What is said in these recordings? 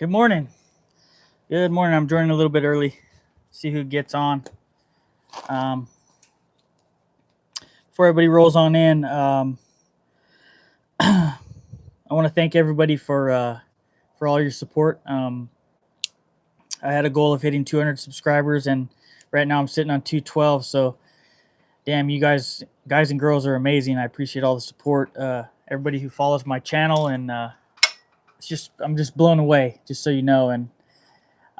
Good morning. Good morning. I'm joining a little bit early. See who gets on. Um, Before everybody rolls on in, I want to thank everybody for all your support. I had a goal of hitting 200 subscribers, and right now I'm sitting on 212. So, damn, you guys and girls are amazing. I appreciate all the support. Everybody who follows my channel, and I'm just blown away. Just so you know, and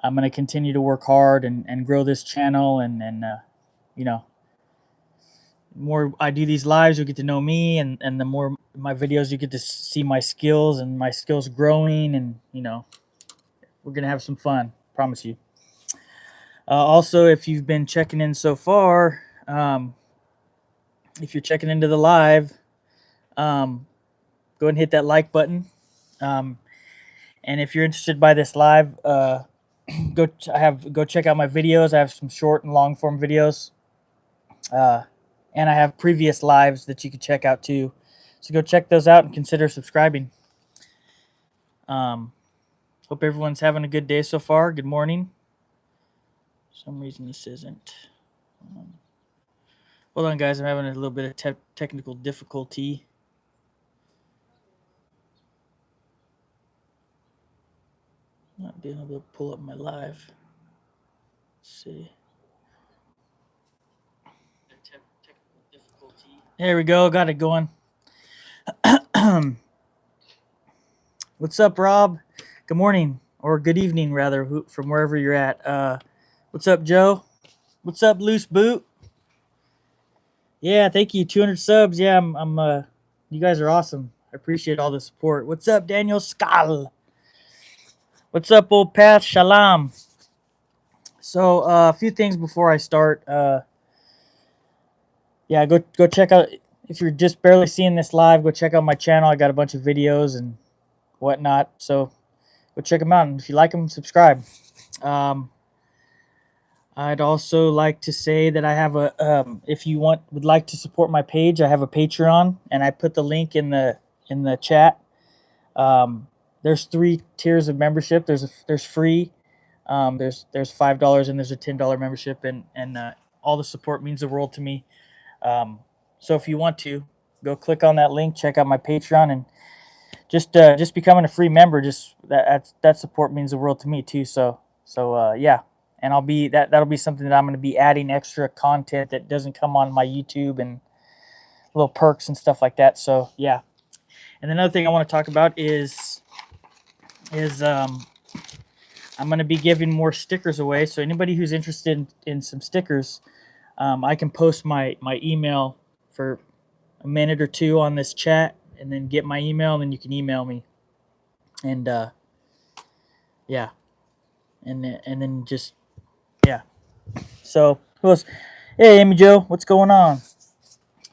I'm gonna continue to work hard and grow this channel, and you know, the more I do these lives, you'll get to know me, and the more my videos, you get to see my skills and my skills growing, and we're gonna have some fun. Promise you. Also, if you've been checking in so far, if you're checking into the live, go ahead and hit that like button. Um, and if you're interested by this live, go check out my videos. I have some short and long form videos. And I have previous lives that you can check out too. So go check those out and consider subscribing. Hope everyone's having a good day so far. Good morning. For some reason this isn't. Hold on, guys. I'm having a little bit of technical difficulty. Not being able to pull up my live. Let's see. There we go. Got it going. What's up, Rob? Good morning, or good evening, rather, from wherever you're at. What's up, Joe? What's up, Loose Boot? Yeah, thank you. 200 subs. Yeah, I'm you guys are awesome. I appreciate all the support. What's up, Daniel Skal? What's up, old Path Shalom? So, a few things before I start. Yeah, go check out. If you're just barely seeing this live, go check out my channel. I got a bunch of videos and whatnot. So, go check them out. And if you like them, subscribe. I'd also like to say that I have if you would like to support my page, I have a Patreon, and I put the link in the chat. There's 3 tiers of membership. There's free, there's $5, and there's a $10 membership, and all the support means the world to me. So if you want to, go click on that link, check out my Patreon, and just becoming a free member, just that support means the world to me too. So yeah. And that'll be something that I'm going to be adding extra content that doesn't come on my YouTube, and little perks and stuff like that. So yeah. And another thing I want to talk about is I'm going to be giving more stickers away. So anybody who's interested in some stickers, I can post my email for a minute or two on this chat, and then get my email, and then you can email me. And yeah. And then just yeah. So who else? Hey, Amy Joe, what's going on?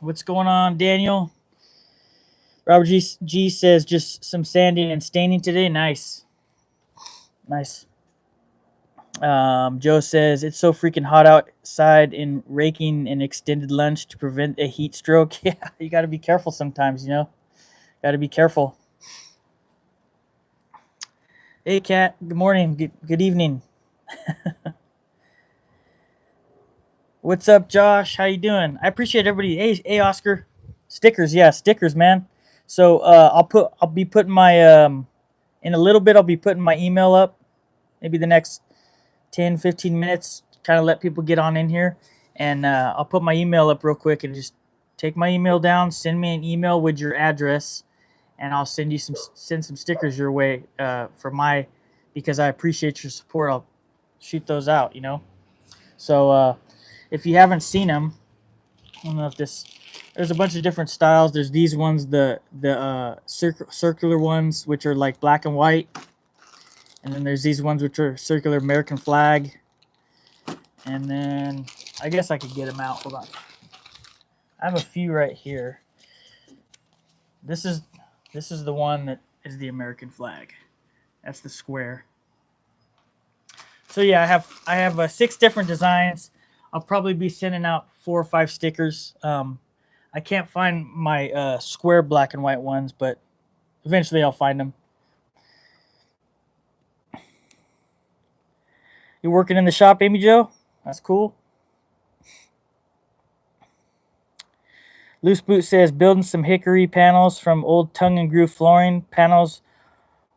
What's going on, Daniel? Robert G says just some sanding and staining today. Nice. Joe says it's so freaking hot outside and raking an extended lunch to prevent a heat stroke. Yeah, you got to be careful sometimes, Got to be careful. Hey, Kat. Good morning. Good evening. What's up, Josh? How you doing? I appreciate everybody. Hey, Oscar. Stickers, yeah, stickers, man. So I'll be putting my in a little bit. I'll be putting my email up. Maybe the next 10-15 minutes. Kind of let people get on in here, and I'll put my email up real quick, and just take my email down. Send me an email with your address, and I'll send some stickers your way because I appreciate your support. I'll shoot those out. So if you haven't seen them, I don't know if there's a bunch of different styles. There's these ones, the circular ones, which are like black and white, and then there's these ones which are circular American flag. And then I guess I could get them out. Hold on, I have a few right here. This is the one that is the American flag. That's the square. So yeah, I have 6 different designs. I'll probably be sending out 4 or 5 stickers. I can't find my square black and white ones, but eventually I'll find them. You working in the shop, Amy Joe? That's cool. Loose Boot says building some hickory panels from old tongue and groove flooring. Panels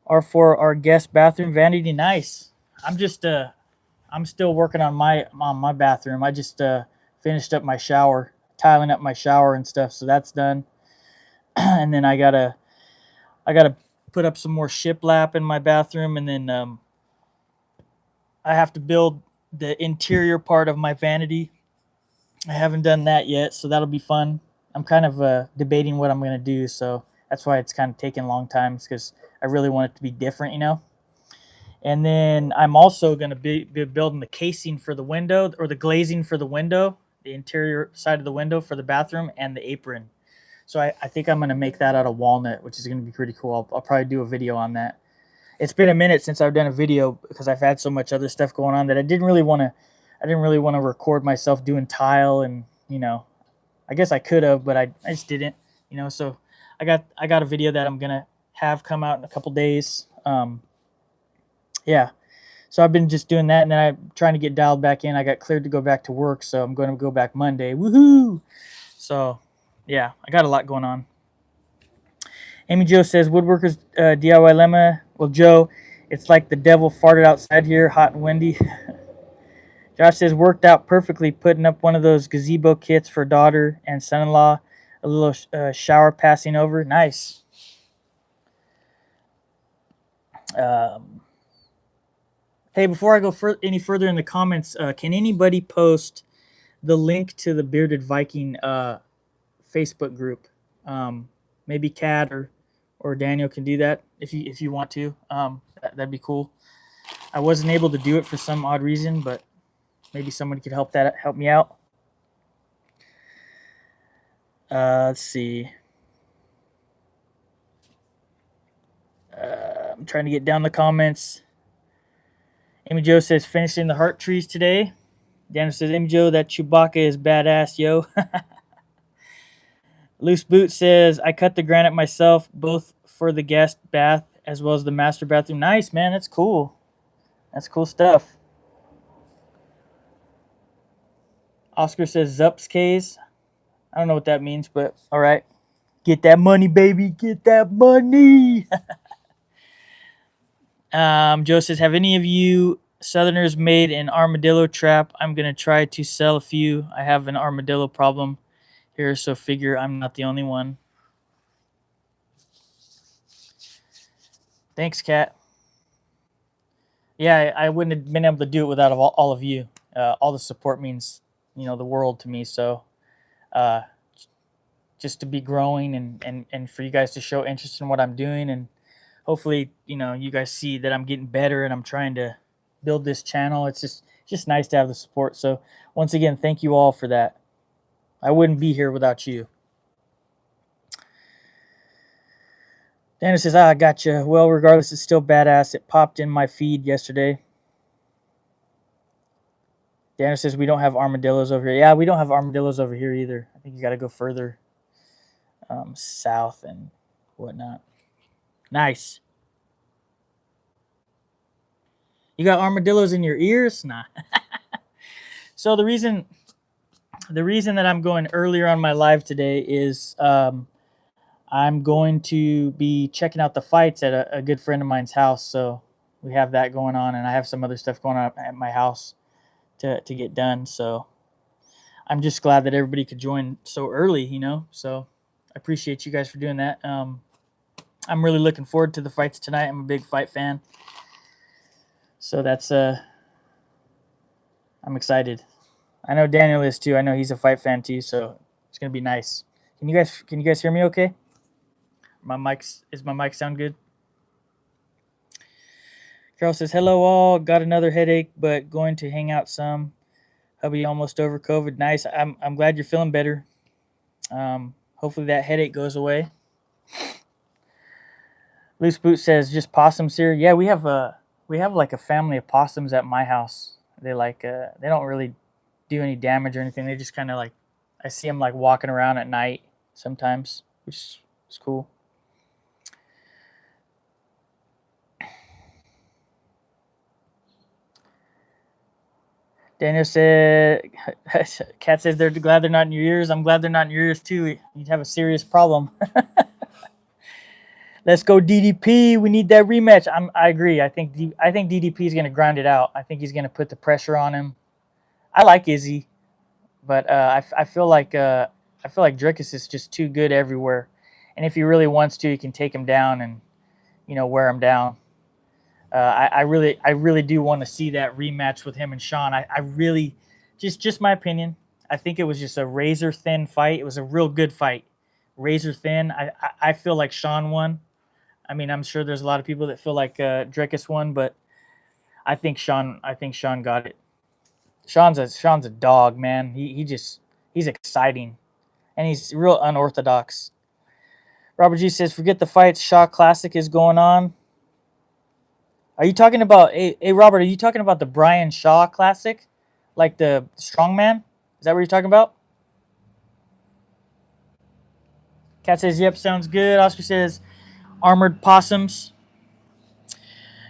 are for our guest bathroom vanity. Nice. I'm still working on my bathroom. I just finished up my shower, tiling up my shower and stuff, so that's done. And then I gotta put up some more shiplap in my bathroom, and then I have to build the interior part of my vanity. I haven't done that yet, so that'll be fun. I'm kind of debating what I'm gonna do, so that's why it's kind of taking a long time, because I really want it to be different, you know. And then I'm also gonna be building the casing for the window, or the glazing for the window, the interior side of the window for the bathroom, and the apron. So I think I'm gonna make that out of walnut, which is gonna be pretty cool. I'll probably do a video on that. It's been a minute since I've done a video because I've had so much other stuff going on that I didn't really want to record myself doing tile, and I guess I could have, but I just didn't, so I got a video that I'm gonna have come out in a couple days. Yeah, so I've been just doing that, and then I'm trying to get dialed back in. I got cleared to go back to work, so I'm going to go back Monday. Woohoo! So yeah, I got a lot going on. Amy Joe says, Woodworkers DIY Lemma. Well, Joe, it's like the devil farted outside here, hot and windy. Josh says, worked out perfectly putting up one of those gazebo kits for daughter and son-in-law. A little shower passing over. Nice. Hey, before I go any further in the comments, can anybody post the link to the Bearded Viking Facebook group? Maybe Kat or Daniel can do that if you want to. That'd be cool. I wasn't able to do it for some odd reason, but maybe somebody could help me out. Let's see. I'm trying to get down the comments. Amy Joe says finishing the heart trees today. Daniel says, Amy Joe, that Chewbacca is badass, yo. Loose Boot says, I cut the granite myself, both for the guest bath as well as the master bathroom. Nice, man. That's cool. That's cool stuff. Oscar says, Zups K's. I don't know what that means, but all right. Get that money, baby. Get that money. Joe says, have any of you Southerners made an armadillo trap? I'm going to try to sell a few. I have an armadillo problem here, so figure I'm not the only one. Thanks, Kat. Yeah, I wouldn't have been able to do it without all of you. All the support means, the world to me. So just to be growing and for you guys to show interest in what I'm doing, and hopefully, you guys see that I'm getting better and I'm trying to build this channel. It's just nice to have the support. So once again, thank you all for that. I wouldn't be here without you. Dana says, I got you. Well, regardless, it's still badass. It popped in my feed yesterday. Dana says, we don't have armadillos over here. Yeah, we don't have armadillos over here either. I think you got to go further south and whatnot. Nice. You got armadillos in your ears? Nah. So the reason that I'm going earlier on my live today is I'm going to be checking out the fights at a good friend of mine's house. So we have that going on, and I have some other stuff going on at my house to get done. So I'm just glad that everybody could join so early, So I appreciate you guys for doing that. I'm really looking forward to the fights tonight. I'm a big fight fan. So that's I'm excited. I know Daniel is too. I know he's a fight fan too, so it's gonna be nice. Can you guys hear me okay? Is my mic sound good? Carol says, hello all, got another headache, but going to hang out some. Hubby almost over COVID. Nice. I'm glad you're feeling better. Hopefully that headache goes away. Loose Boot says, just possums here. Yeah, we have like a family of possums at my house. They they don't really do any damage or anything. They just kind of I see them walking around at night sometimes, which is cool. Daniel said, Kat says they're glad they're not in your ears. I'm glad they're not in your ears too. You'd have a serious problem. Let's go DDP. We need that rematch. I agree. I think DDP is going to grind it out. I think he's going to put the pressure on him. I like Izzy, but I feel like Drickus is just too good everywhere. And if he really wants to, he can take him down and wear him down. I really do want to see that rematch with him and Sean. I really, just my opinion. I think it was just a razor thin fight. It was a real good fight, razor thin. I feel like Sean won. I mean, I'm sure there's a lot of people that feel like Drickus won, but I think Sean got it. Sean's a dog, man. He's exciting, and he's real unorthodox. Robert G says, "Forget the fights. Shaw Classic is going on." Are you talking about, hey Robert? Are you talking about the Brian Shaw Classic, like the strongman? Is that what you're talking about? Cat says, "Yep, sounds good." Oscar says, "Armored possums."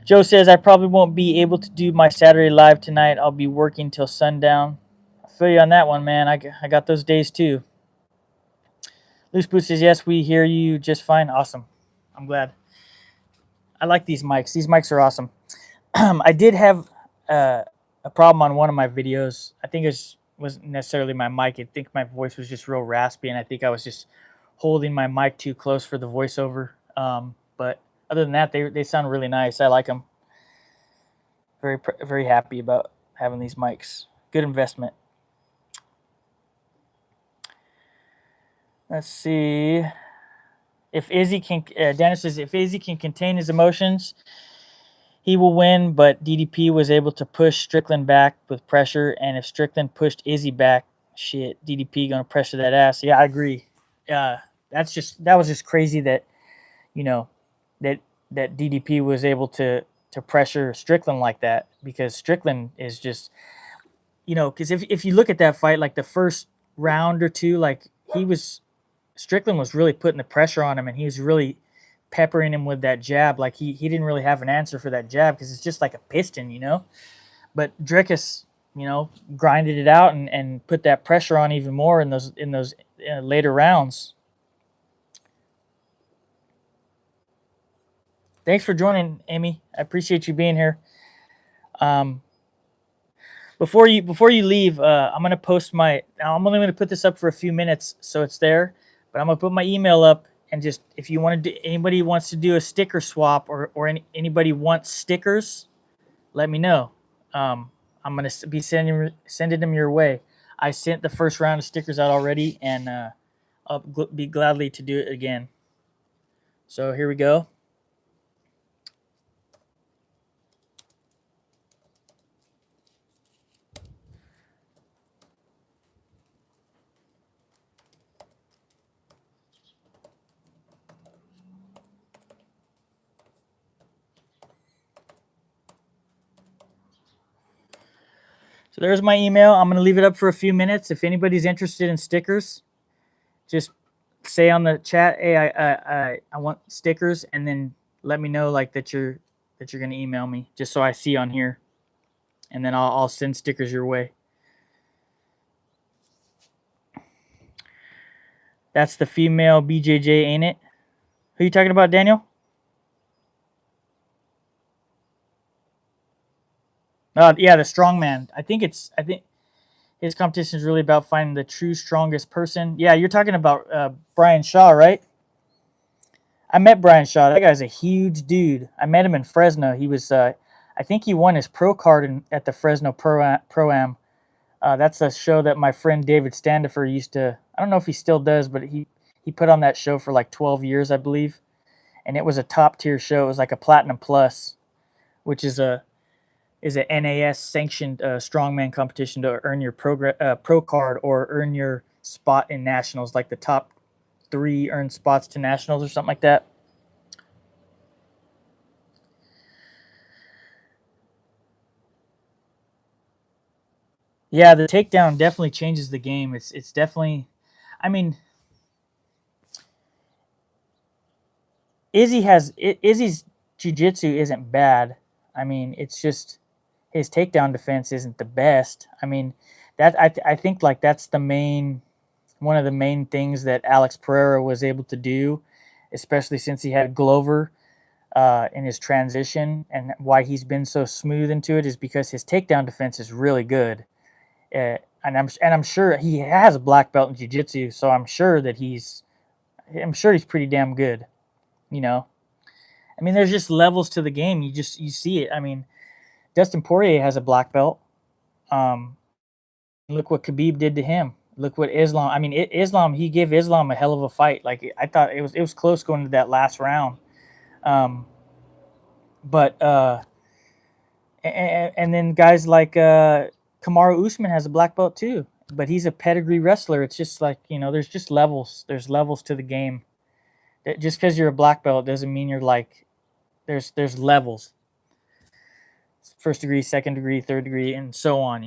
Joe says, "I probably won't be able to do my Saturday live tonight. I'll be working till sundown." I feel you on that one, man. I got those days too. Loose Boot says, "Yes, we hear you just fine." Awesome. I'm glad. I like these mics. These mics are awesome. I did have a problem on one of my videos. I think it wasn't necessarily my mic. I think my voice was just real raspy, and I think I was just holding my mic too close for the voiceover. But other than that, they sound really nice. I like them. Very happy about having these mics. Good investment. Let's see. If Izzy can, Dennis says, if Izzy can contain his emotions, he will win. But DDP was able to push Strickland back with pressure, and if Strickland pushed Izzy back, shit, DDP gonna pressure that ass. Yeah, I agree. That was just crazy that you know that DDP was able to pressure Strickland like that, because Strickland is just because if you look at that fight, like the first round or two, like Strickland was really putting the pressure on him, and he was really peppering him with that jab. Like he didn't really have an answer for that jab because it's just like a piston. But Drickus, grinded it out and put that pressure on even more in those later rounds. Thanks for joining, Amy. I appreciate you being here. Before you leave, I'm gonna post I'm only gonna put this up for a few minutes, so it's there. But I'm gonna put my email up, and just if you want to do, anybody wants to do a sticker swap, or anybody wants stickers, let me know. I'm gonna be sending them your way. I sent the first round of stickers out already, and I'll be gladly to do it again. So here we go. So there's my email. I'm going to leave it up for a few minutes. If anybody's interested in stickers, just say on the chat, "Hey, I want stickers," and then let me know like that you're going to email me, just so I see on here, and then I'll send stickers your way. That's the female BJJ, ain't it? Who are you talking about, Daniel? Yeah, the strongman. I think his competition is really about finding the true strongest person. Yeah, you're talking about Brian Shaw, right? I met Brian Shaw. That guy's a huge dude. I met him in Fresno. He was, I think he won his pro card at the Fresno Pro-Am. That's a show that my friend David Standifer used to, I don't know if he still does, but he put on that show for like 12 years, I believe. And it was a top tier show. It was like a Platinum Plus, which is a NAS sanctioned strongman competition to earn your pro card or earn your spot in nationals, like the top 3 earn spots to nationals or something like that. Yeah, the takedown definitely changes the game. It's definitely, I mean, Izzy's jiu-jitsu isn't bad. I mean, it's just his takedown defense isn't the best. I mean, that I think like that's the main one of the main things that Alex Pereira was able to do, especially since he had Glover in his transition, and why he's been so smooth into it is because his takedown defense is really good. And I'm sure he has a black belt in jiu-jitsu, so I'm sure he's pretty damn good. You know, I mean, there's just levels to the game. You see it. I mean, Dustin Poirier has a black belt. Um, Look what Khabib did to him. Look what Islam. I mean, Islam. He gave Islam a hell of a fight. Like I thought it was close going to that last round. Um, but and then guys like Kamaru Usman has a black belt too, but he's a pedigree wrestler. It's just like there's just levels. There's levels to the game. Just because you're a black belt doesn't mean you're like. There's levels. First degree, second degree, third degree, and so on.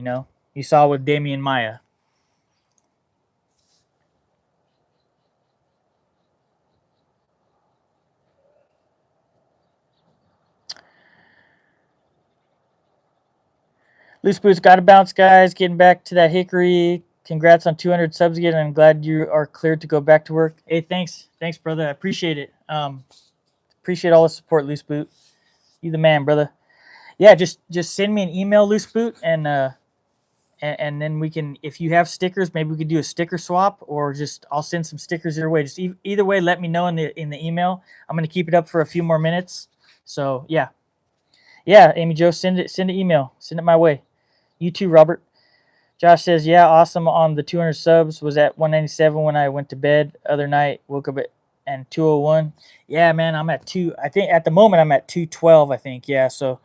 You saw with Damian Maya. Loose Boots got to bounce, guys. Getting back to that Hickory. Congrats on 200 subs again. I'm glad you are cleared to go back to work. Hey, thanks, brother. I appreciate it. Appreciate all the support, Loose Boot. You the man, brother. Yeah, just send me an email, Loose Boot, and then we can. If you have stickers, maybe we could do a sticker swap, or just I'll send some stickers your way. Just either way, let me know in the email. I'm gonna keep it up for a few more minutes. So yeah, Amy Jo, send an email. Send it my way. You too, Robert. Josh says, yeah, awesome on the 200 subs. Was at 197 when I went to bed other night. Woke up at 201. Yeah, man, I'm at 2. I think at the moment I'm at 212, I think. Yeah, so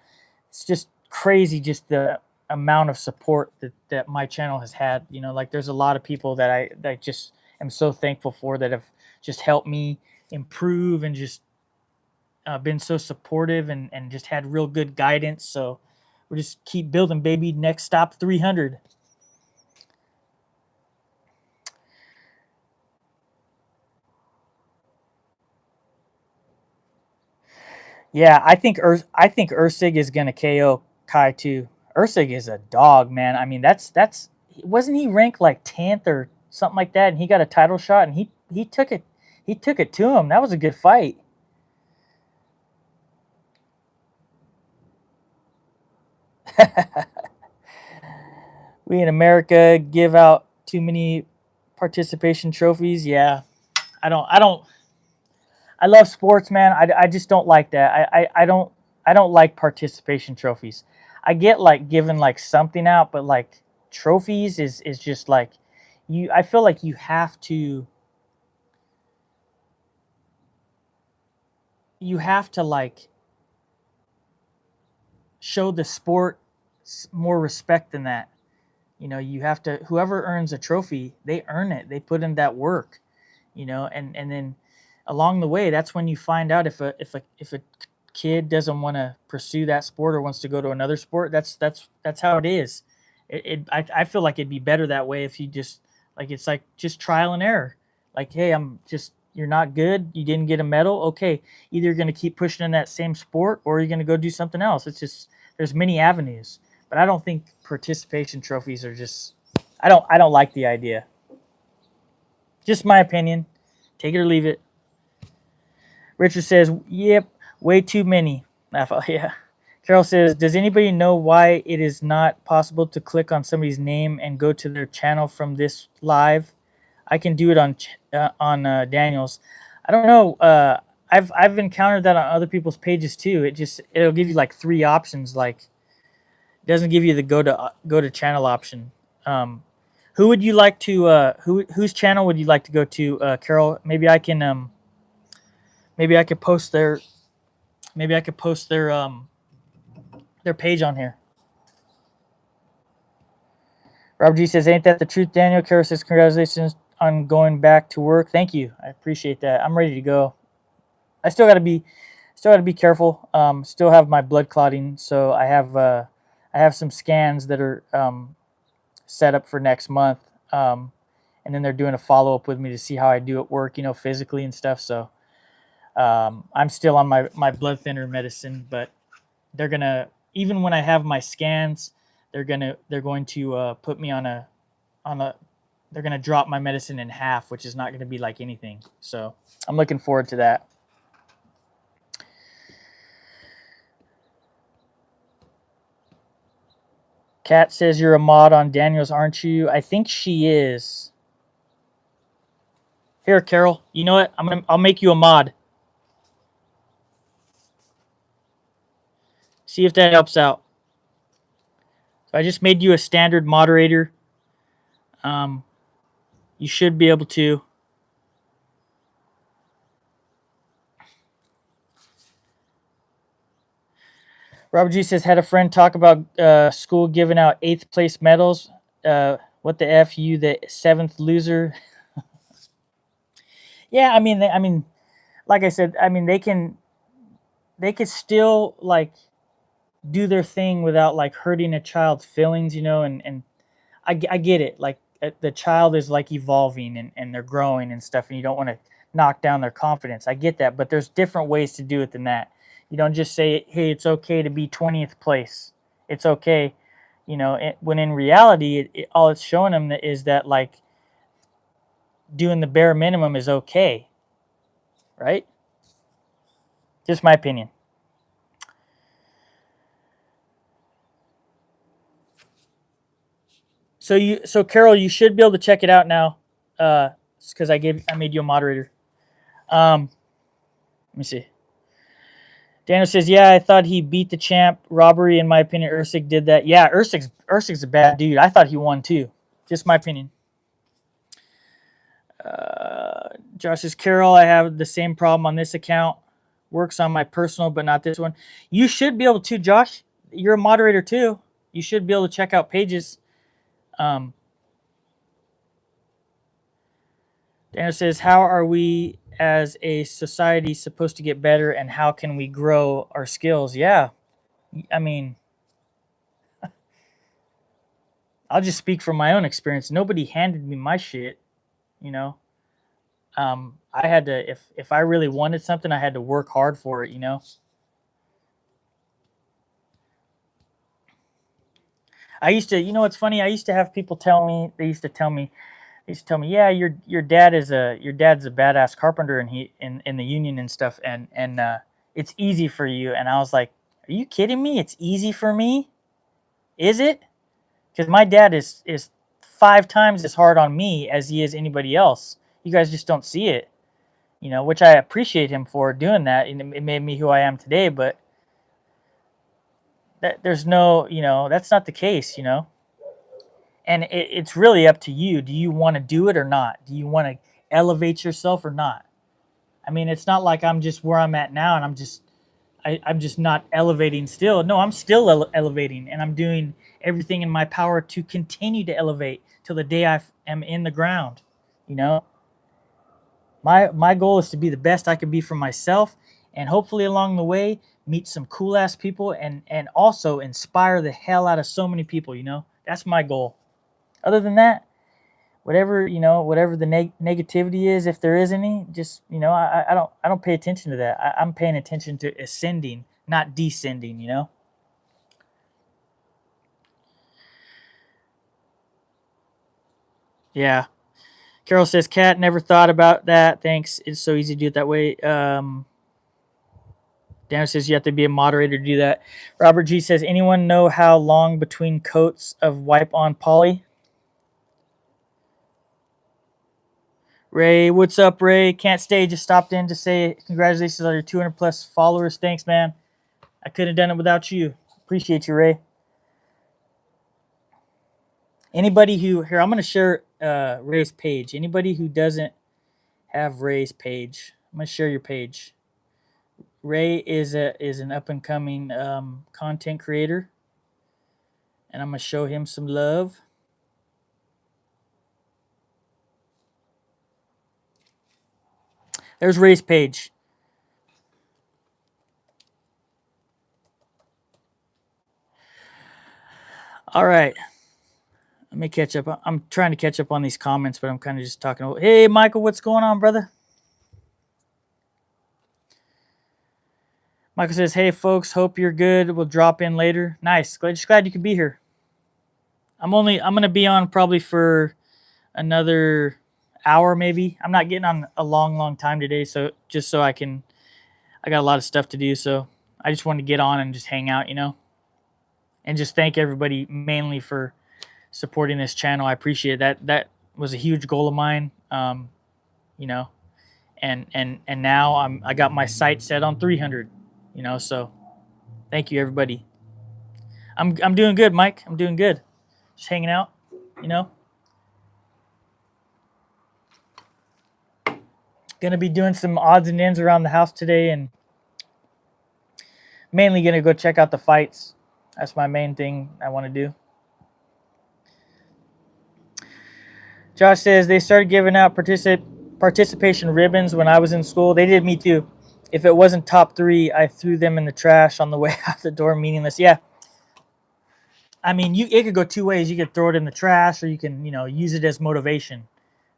it's just crazy just the amount of support that my channel has had. Like there's a lot of people that I just am so thankful for that have just helped me improve and just been so supportive and just had real good guidance. So we'll just keep building, baby. Next stop, 300. Yeah, I think Ursig is gonna KO Kai too. Ursig is a dog, man. I mean, that's wasn't he ranked like 10th or something like that, and he got a title shot, and he took it to him. That was a good fight. We in America give out too many participation trophies. Yeah, I don't. I love sports, man. I just don't like that. I don't like participation trophies. I get like giving like something out, but like trophies is just like you. I feel like you have to like show the sport more respect than that. You have to whoever earns a trophy, they earn it. They put in that work, and then along the way, that's when you find out if a kid doesn't want to pursue that sport or wants to go to another sport. That's how it is. I feel like it'd be better that way if you just like it's like just trial and error. Like, hey, you're not good. You didn't get a medal. Okay, either you're gonna keep pushing in that same sport or you're gonna go do something else. It's just there's many avenues, but I don't think participation trophies are just. I don't like the idea. Just my opinion. Take it or leave it. Richard says, yep, way too many. Yeah. Carol says, does anybody know why it is not possible to click on somebody's name and go to their channel from this live? I can do it on Daniel's. I don't know. I've encountered that on other people's pages too. It'll give you like three options. Like it doesn't give you the go to channel option. Who would you like to? Whose channel would you like to go to, Carol? Maybe I could post their page on here. Robert G says, ain't that the truth, Daniel? Kara says, congratulations on going back to work. Thank you. I appreciate that. I'm ready to go. I still gotta be careful. Still have my blood clotting, so I have some scans that are set up for next month. And then they're doing a follow-up with me to see how I do at work, physically and stuff. So I'm still on my blood thinner medicine, but they're gonna even when I have my scans, they're going to put me on a they're going to drop my medicine in half, which is not going to be like anything. So I'm looking forward to that. Kat says you're a mod on Daniel's, aren't you? I think she is. Here, Carol. You know what? I'll make you a mod. See if that helps out. So I just made you a standard moderator. You should be able to. Robert G says, had a friend talk about school giving out 8th place medals. What the F, you the 7th loser? Yeah, I mean, like I said, I mean, they could still like do their thing without like hurting a child's feelings, and I get it. Like the child is like evolving and they're growing and stuff, and you don't want to knock down their confidence. I get that, but there's different ways to do it than that. You don't just say, "Hey, it's okay to be 20th place. It's okay," when in reality, all it's showing them is that like doing the bare minimum is okay, right? Just my opinion. So Carol, you should be able to check it out now, because I made you a moderator. Let me see. Daniel says, "Yeah, I thought he beat the champ. Robbery, in my opinion. Ursig did that. Yeah, Ursig's a bad dude. I thought he won too. Just my opinion." Josh says, "Carol, I have the same problem on this account. Works on my personal, but not this one. You should be able to, Josh. You're a moderator too. You should be able to check out pages." Daniel says, "How are we as a society supposed to get better, and how can we grow our skills?" Yeah, I mean, I'll just speak from my own experience. Nobody handed me my shit, you know. I had to, if I really wanted something, I had to work hard for it, I used to, it's funny. I used to have people tell me. "Yeah, your dad's a badass carpenter, and he in the union and stuff, and it's easy for you." And I was like, "Are you kidding me? It's easy for me? Is it?" Because my dad is 5 times as hard on me as he is anybody else. You guys just don't see it, which I appreciate him for doing that, and it made me who I am today. But there's no, that's not the case, And it's really up to you. Do you want to do it or not? Do you want to elevate yourself or not? I mean, it's not like I'm just where I'm at now and I'm just not elevating still. No, I'm still elevating, and I'm doing everything in my power to continue to elevate till the day I am in the ground. You know, my goal is to be the best I can be for myself, and hopefully along the way meet some cool ass people and also inspire the hell out of so many people. That's my goal. Other than that, whatever the negativity is, if there is any, just I don't pay attention to that. I'm paying attention to ascending, not descending. Yeah. Carol says, "Cat, never thought about that. Thanks. It's so easy to do it that way." Daniel says, "You have to be a moderator to do that." Robert G says, "Anyone know how long between coats of wipe on poly?" Ray, what's up, Ray? Can't stay. Just stopped in to say congratulations on your 200 plus followers. Thanks, man. I couldn't have done it without you. Appreciate you, Ray. Anybody who here, I'm going to share Ray's page. Anybody who doesn't have Ray's page, I'm going to share your page. Ray is an up and coming content creator, and I'm going to show him some love. There's Ray's page. All right. Let me catch up. I'm trying to catch up on these comments, but I'm kind of just talking. Hey, Michael, what's going on, brother? Michael says, "Hey folks, hope you're good. We'll drop in later." Nice. Just glad you could be here. I'm gonna be on probably for another hour maybe. I'm not getting on a long time today, so just so I got a lot of stuff to do, so I just wanted to get on and just hang out, and just thank everybody mainly for supporting this channel. I appreciate that. That was a huge goal of mine. You know, and now I got my sight set on 300. So thank you everybody. I'm doing good, Mike. I'm doing good. Just hanging out. Gonna be doing some odds and ends around the house today, and mainly gonna go check out the fights. That's my main thing I want to do. Josh says they started giving out participation ribbons when I was in school. They did me too. If it wasn't top 3, I threw them in the trash on the way out the door, meaningless. Yeah. I mean, it could go two ways. You could throw it in the trash, or you can, use it as motivation.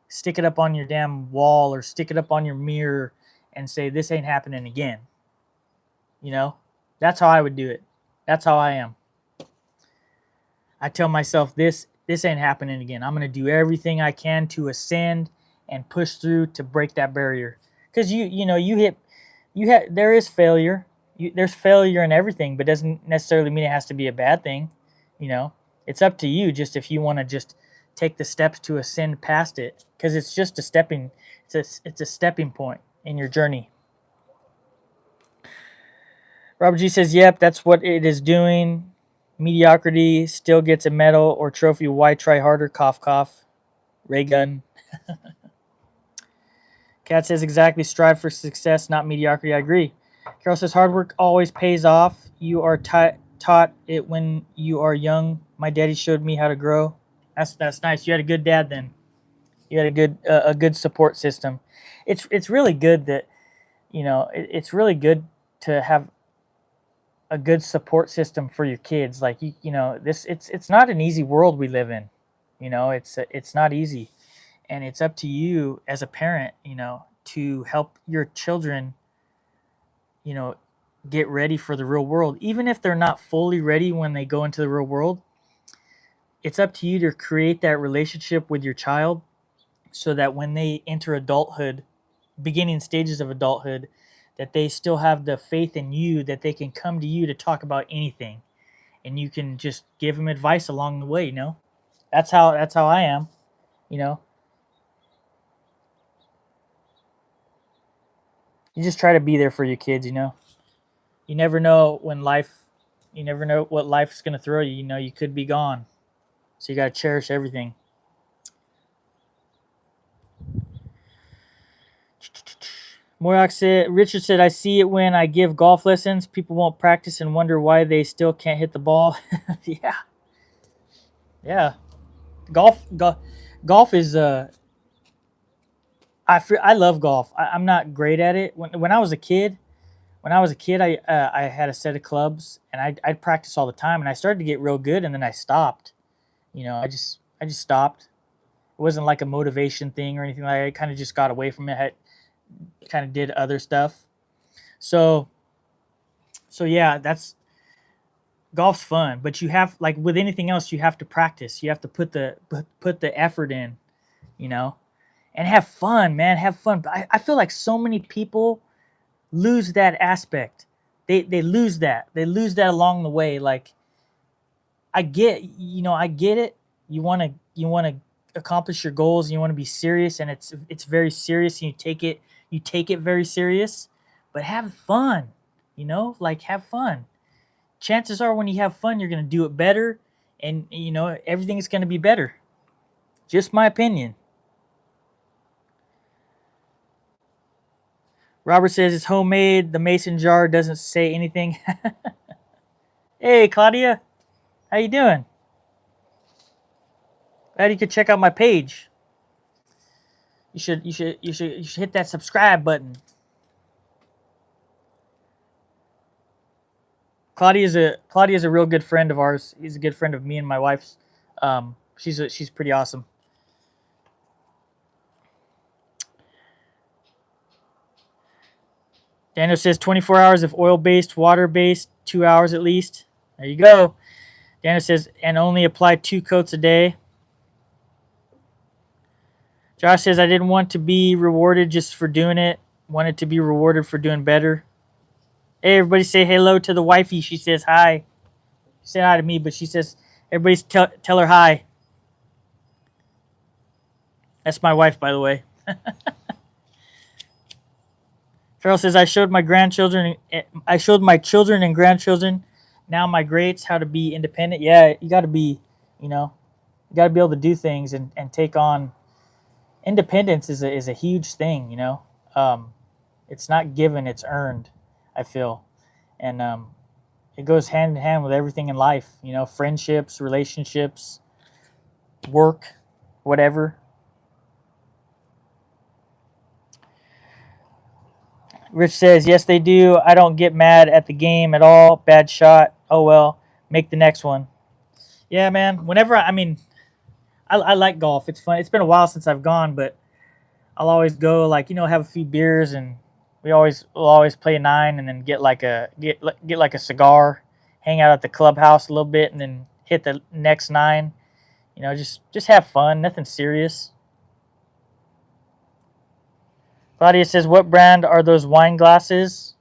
Stick it up on your damn wall or stick it up on your mirror and say, this ain't happening again. That's how I would do it. That's how I am. I tell myself, this ain't happening again. I'm going to do everything I can to ascend and push through to break that barrier. Because there is failure. There's failure in everything, but doesn't necessarily mean it has to be a bad thing. It's up to you just if you want to just take the steps to ascend past it, because it's just it's a stepping point in your journey. Robert G says, yep, that's what it is doing. Mediocrity still gets a medal or trophy. Why try harder? Cough, cough. Ray gun. Kat says, exactly. Strive for success, not mediocrity. I agree. Carol says, hard work always pays off. You are taught it when you are young. My daddy showed me how to grow. That's nice. You had a good dad then. You had a good support system. It's really good that it's really good to have a good support system for your kids. Like it's not an easy world we live in. It's not easy, and it's up to you as a parent, to help your children, get ready for the real world. Even if they're not fully ready when they go into the real world, it's up to you to create that relationship with your child so that when they enter adulthood, beginning stages of adulthood, that they still have the faith in you, that they can come to you to talk about anything, and you can just give them advice along the way. That's how I am. You just try to be there for your kids. You never know you never know what life's going to throw you. You could be gone, so you got to cherish everything. Richard said, I see it when I give golf lessons. People won't practice and wonder why they still can't hit the ball. Yeah. Golf is I love golf. I'm not great at it. When I was a kid, I had a set of clubs, and I'd practice all the time, and I started to get real good, and then I stopped. I just stopped. It wasn't like a motivation thing or anything like that. I kind of just got away from it. I kind of did other stuff. So yeah, golf's fun, but you have, like with anything else, you have to practice. You have to put the effort in, and have fun, man. Have fun. But I feel like so many people lose that aspect. They lose that. They lose that along the way. Like, I get it. You want to accomplish your goals, and you want to be serious, and it's very serious, and you take it very serious, but have fun. Have fun. Chances are when you have fun, you're going to do it better, and everything is going to be better. Just my opinion. Robert says it's homemade. The mason jar doesn't say anything. Hey, Claudia. How you doing? Glad you could check out my page. You should hit that subscribe button. Claudia's a real good friend of ours. He's a good friend of me and my wife's. She's pretty awesome. Daniel says 24 hours if oil-based, water-based, 2 hours at least. There you go. Daniel says, and only apply 2 coats a day. Josh says, I didn't want to be rewarded just for doing it. Wanted to be rewarded for doing better. Hey, everybody say hello to the wifey. She says hi. She said hi to me, but she says, everybody tell her hi. That's my wife, by the way. Farrell says, I showed my children and grandchildren, now my greats, how to be independent. Yeah, you got to be, you got to be able to do things and take on. Independence is a huge thing, It's not given, it's earned, I feel. And it goes hand in hand with everything in life, friendships, relationships, work, whatever. Rich says, yes, they do. I don't get mad at the game at all. Bad shot. Oh, well, make the next one. Yeah, man. Whenever, I like golf. It's fun. It's been a while since I've gone, but I'll always go, have a few beers, and we'll always play a 9 and then get like a cigar, hang out at the clubhouse a little bit, and then hit the next 9. Just have fun. Nothing serious. Claudia says, what brand are those wine glasses?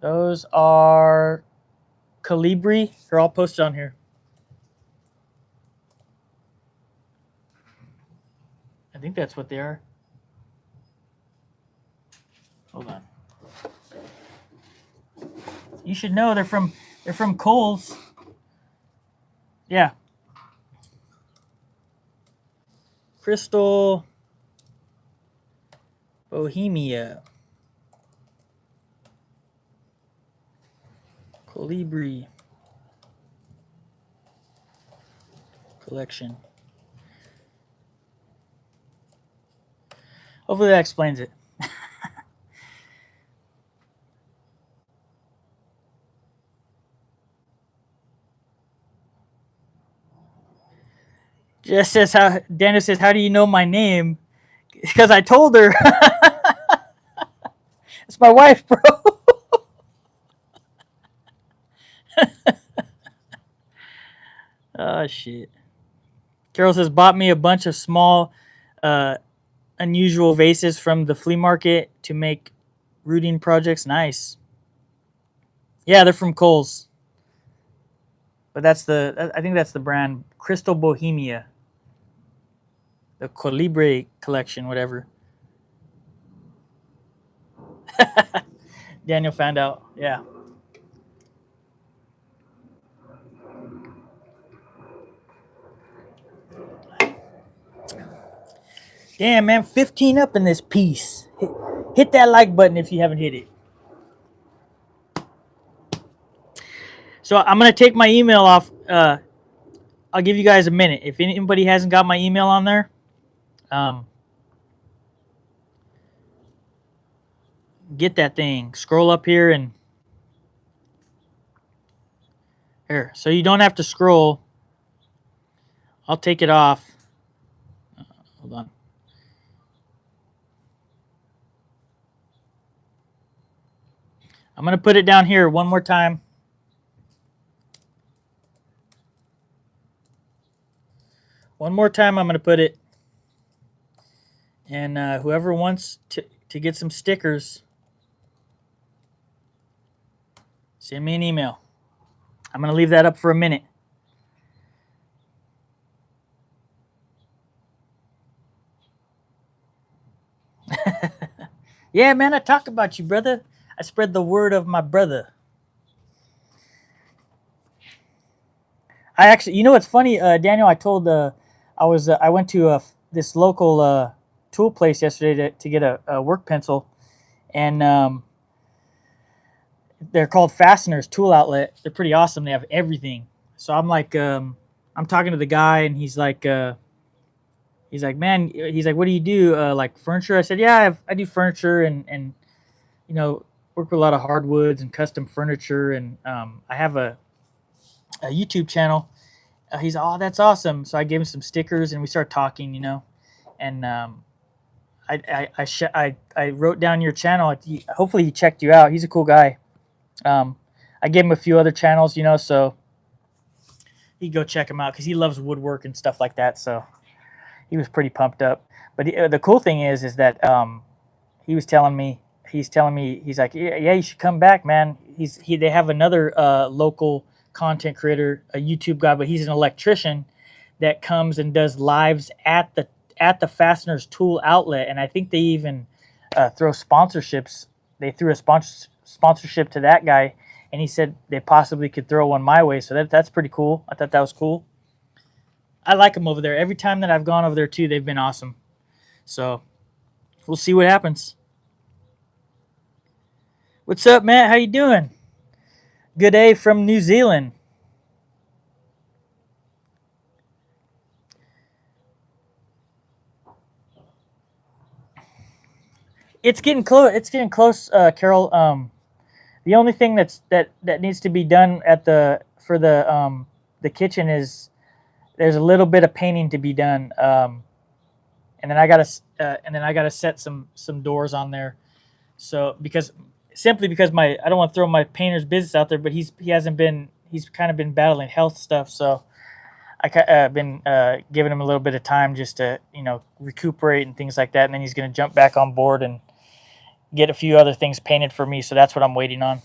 Those are Calibri. They're all posted on here. I think that's what they are. Hold on. You should know they're from Kohl's. Yeah. Crystal Bohemia. Colibri collection. Hopefully that explains it. Daniel says, how do you know my name? Because I told her. It's my wife, bro. Oh, shit. Carol says, bought me a bunch of small, unusual vases from the flea market to make rooting projects. Nice. Yeah, they're from Kohl's. But I think that's the brand, Crystal Bohemia. The Colibri collection, whatever. Daniel found out. Yeah. Damn, man, 15 up in this piece. Hit that like button if you haven't hit it. So I'm going to take my email off. I'll give you guys a minute. If anybody hasn't got my email on there, get that thing. Scroll up here and here. So you don't have to scroll. I'll take it off. Hold on. I'm going to put it down here one more time. One more time I'm going to put it. And whoever wants to get some stickers, send me an email. I'm going to leave that up for a minute. Yeah, man, I talk about you, brother. I spread the word of my brother. I actually, what's funny, Daniel? I went to this local tool place yesterday to get a work pencil, and they're called Fasteners Tool Outlet. They're pretty awesome. They have everything. So I'm like, I'm talking to the guy, and he's like, man, what do you do? Like furniture? I said, yeah, I do furniture and work with a lot of hardwoods and custom furniture, and I have a YouTube channel. He's, oh, that's awesome. So I gave him some stickers, and we started talking, and I wrote down your channel. Hopefully he checked you out. He's a cool guy. I gave him a few other channels, you know, so you go check him out because he loves woodwork and stuff like that. So he was pretty pumped up. But the cool thing is that he was telling me, he's like, yeah, you should come back, man. They have another local content creator, a YouTube guy, but he's an electrician that comes and does lives at the fasteners tool outlet, and I think they even throw sponsorships. They threw a sponsorship to that guy, and he said they possibly could throw one my way. So that's pretty cool. I thought that was cool. I like them over there. Every time that I've gone over there too, they've been awesome. So we'll see what happens. What's up, Matt? How you doing? Good day from New Zealand. It's getting close. It's getting close, Carol. The only thing that needs to be done for the kitchen is there's a little bit of painting to be done, and then I gotta set some doors on there. So because I don't want to throw my painter's business out there, but he's kind of been battling health stuff, so I've been giving him a little bit of time just to recuperate and things like that, and then he's gonna jump back on board and get a few other things painted for me. So that's what I'm waiting on.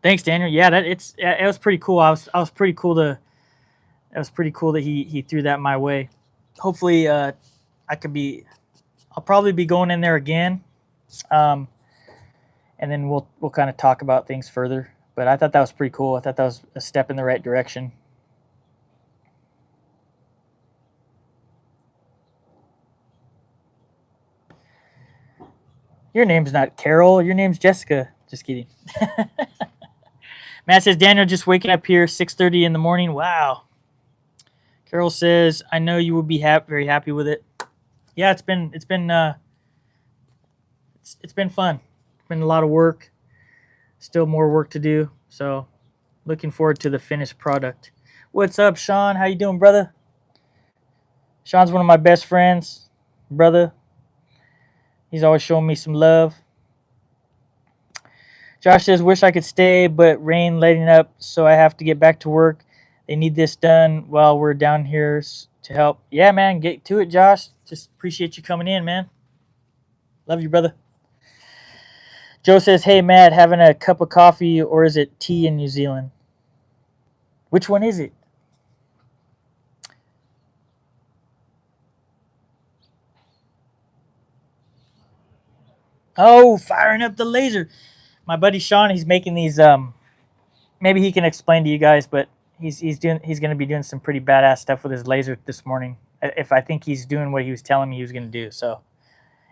Thanks, Daniel. Yeah, it was pretty cool. I was pretty cool to. It was pretty cool that he threw that my way. Hopefully, I'll probably be going in there again, and then we'll kind of talk about things further. But I thought that was pretty cool. I thought that was a step in the right direction. Your name's not Carol. Your name's Jessica. Just kidding. Matt says, Daniel, just waking up here, 6:30 in the morning. Wow. Carol says, I know you will be very happy with it. Yeah, it's been fun. It's been a lot of work. Still more work to do. So, looking forward to the finished product. What's up, Sean? How you doing, brother? Sean's one of my best friends, brother. He's always showing me some love. Josh says, wish I could stay, but rain letting up, so I have to get back to work. They need this done while we're down here to help. Yeah, man, get to it, Josh. Just appreciate you coming in, man. Love you, brother. Joe says, hey, Matt, having a cup of coffee or is it tea in New Zealand? Which one is it? Oh, firing up the laser. My buddy Sean, he's making these. Maybe he can explain to you guys, but he's going to be doing some pretty badass stuff with his laser this morning. If I think he's doing what he was telling me he was going to do. So,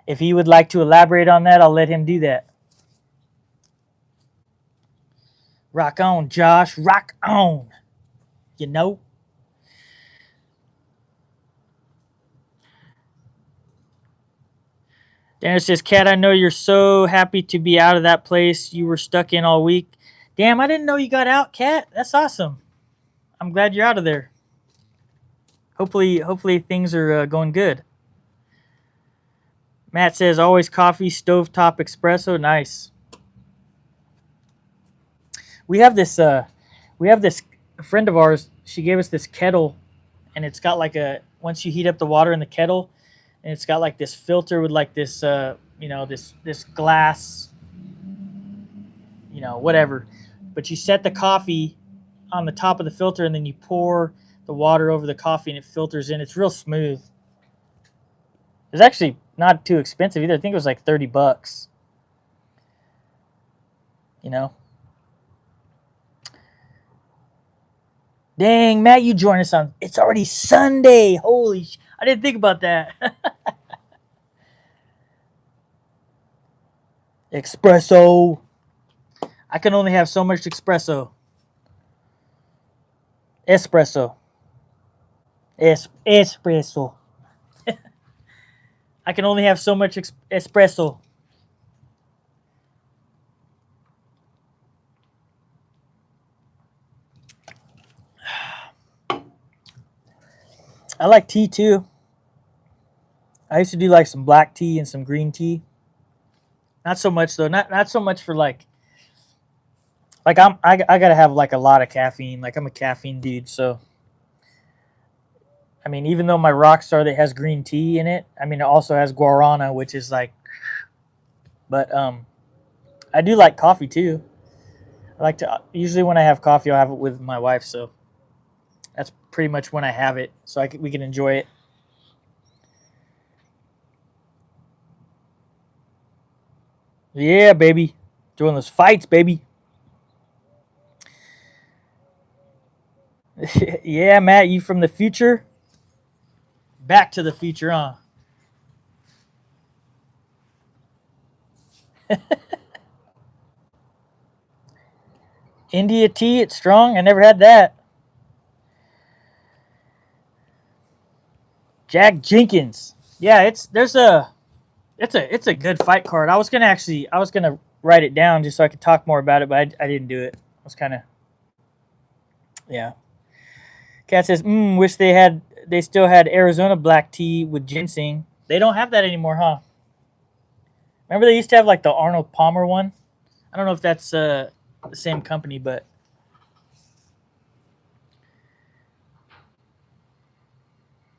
if he would like to elaborate on that, I'll let him do that. Rock on, Josh. Rock on. You know. Daniel says, Kat, I know you're so happy to be out of that place you were stuck in all week. Damn, I didn't know you got out, Kat. That's awesome. I'm glad you're out of there. Hopefully things are going good. Matt says, always coffee, stovetop espresso. Nice. We have this a friend of ours, she gave us this kettle, and it's got like once you heat up the water in the kettle, and it's got like this filter with like this this glass, whatever, but you set the coffee on the top of the filter and then you pour the water over the coffee and it filters in. It's real smooth. It's actually not too expensive either. I think it was like $30. Dang, Matt, you join us on. It's already Sunday. Holy I didn't think about that. Espresso. I can only have so much espresso. Espresso. Espresso. I can only have so much espresso. I like tea too. I used to do like some black tea and some green tea. Not so much though. Not so much for like I gotta have like a lot of caffeine. Like I'm a caffeine dude. So I mean, even though my Rockstar that has green tea in it, I mean it also has guarana, which is like. But I do like coffee too. I like to usually when I have coffee, I'll have it with my wife. So that's pretty much when I have it, so we can enjoy it. Yeah, baby, doing those fights, baby. Yeah, Matt, you from the future? Back to the future, huh? India tea, it's strong. I never had that. Jack Jenkins. Yeah, it's a good fight card. I was gonna write it down just so I could talk more about it, but I didn't do it. I was kind of yeah. Cat says, wish they still had Arizona black tea with ginseng. They don't have that anymore, huh? Remember they used to have like the Arnold Palmer one. I don't know if that's the same company, but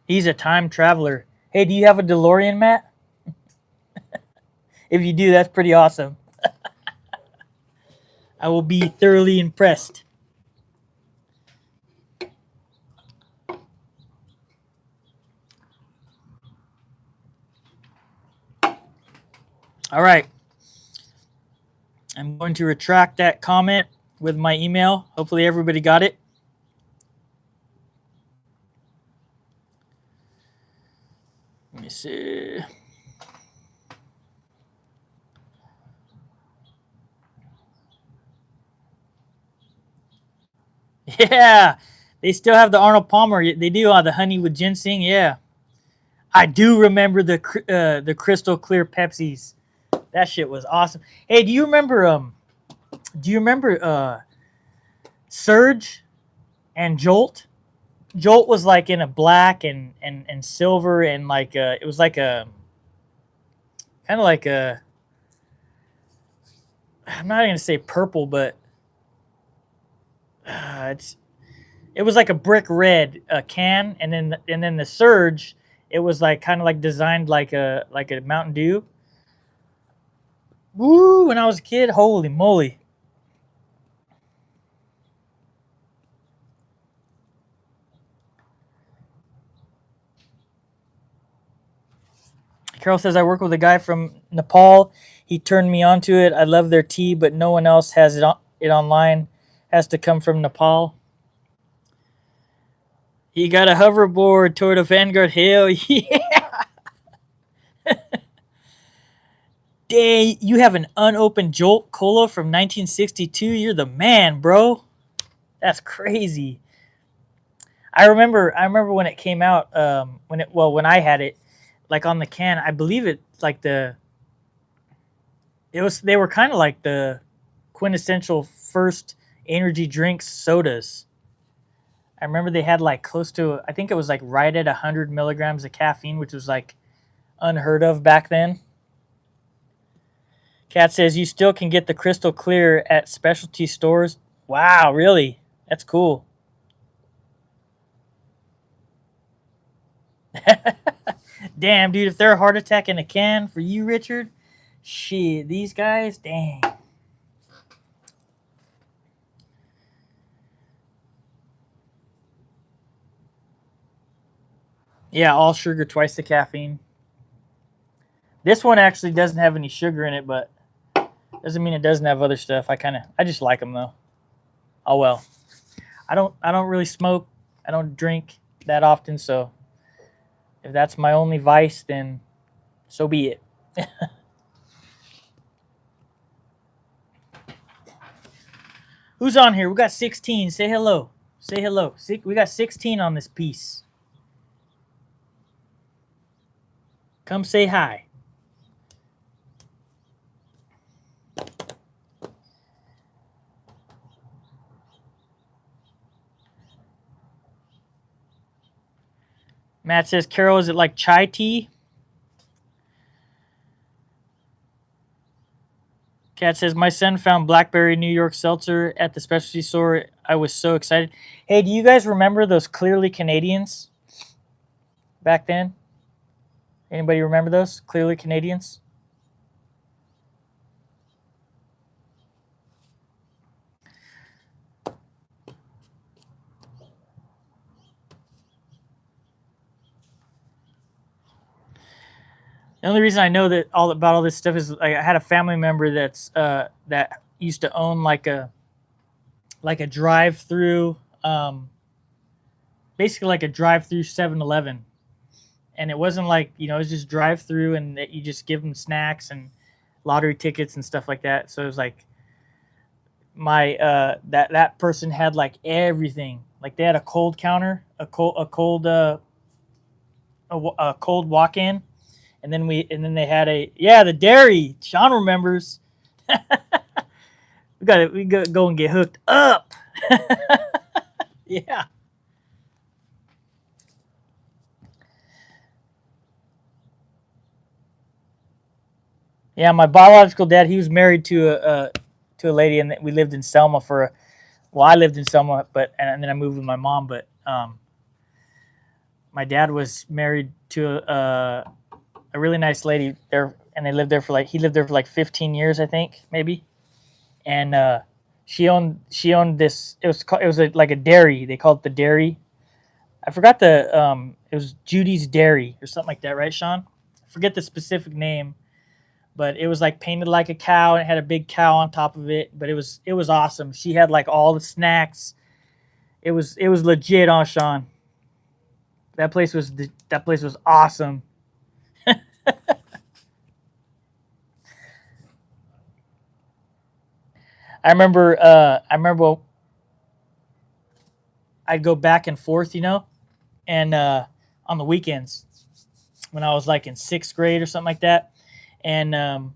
he's a time traveler. Hey, do you have a DeLorean, Matt? If you do, that's pretty awesome. I will be thoroughly impressed. All right. I'm going to retract that comment with my email. Hopefully everybody got it. Let me see. Yeah, they still have the Arnold Palmer. They do the honey with ginseng. Yeah, I do remember the crystal clear Pepsis. That shit was awesome. Hey, do you remember Surge and Jolt? Jolt was like in a black and silver and like it was like a kind of like a I'm not gonna say purple, but it's it was like a brick red can, and then the Surge, it was like kind of like designed like a Mountain Dew. Woo! When I was a kid, holy moly! Carol says I work with a guy from Nepal. He turned me onto it. I love their tea, but no one else has it online. Has to come from Nepal. He got a hoverboard toward a Vanguard. Hell yeah! Dang, you have an unopened Jolt Cola from 1962. You're the man, bro. That's crazy. I remember when it came out. When I had it, like on the can, I believe it like they were kind of like the quintessential first energy drinks sodas. I remember they had like close to, I think it was like right at 100 milligrams of caffeine, which was like unheard of back then. Kat says you still can get the crystal clear at specialty stores. Wow, really? That's cool. Damn, dude, if they're a heart attack in a can for you, Richard, shit, these guys, dang. Yeah, all sugar, twice the caffeine. This one actually doesn't have any sugar in it, but doesn't mean it doesn't have other stuff. I just like them though. Oh well. I don't really smoke. I don't drink that often, so if that's my only vice, then so be it. Who's on here? We got 16. Say hello. Say hello. We got 16 on this piece. Come say hi. Matt says, Carol, is it like chai tea? Kat says, my son found Blackberry New York Seltzer at the specialty store. I was so excited. Hey, do you guys remember those Clearly Canadians back then? Anybody remember those Clearly Canadians? The only reason I know that all about all this stuff is I had a family member that used to own like a drive-through, basically like a drive-through 7-Eleven, and it wasn't like it was just drive-through, and that you just give them snacks and lottery tickets and stuff like that. So it was like my that person had like everything. Like they had a cold counter, a cold walk-in. And then they had the dairy. Sean remembers. we go and get hooked up. Yeah. Yeah, my biological dad, he was married to a lady, and we lived in Selma I lived in Selma, and then I moved with my mom, but my dad was married to a really nice lady there, and he lived there for like 15 years, I think, maybe. And she owned this. It was like a dairy. They called it the dairy. I forgot it was Judy's Dairy or something like that, right, Sean? I forget the specific name, but it was like painted like a cow, and it had a big cow on top of it. But it was awesome. She had like all the snacks. It was legit, on Sean. That place was awesome. I remember I'd go back and forth, and on the weekends when I was like in 6th grade or something like that. And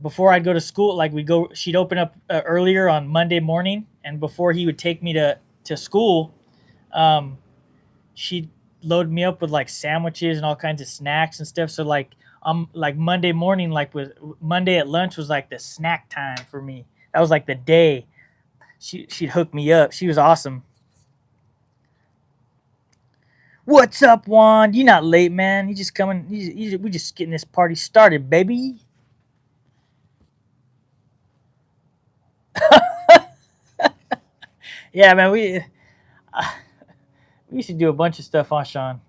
before I'd go to school, like she'd open up earlier on Monday morning, and before he would take me to school, she'd load me up with like sandwiches and all kinds of snacks and stuff. So like Monday morning, Monday at lunch was like the snack time for me. That was like the day. She'd hook me up. She was awesome. What's up, Juan? You not late, man. You just coming. We just getting this party started, baby. Yeah, man. We used to do a bunch of stuff on Sean.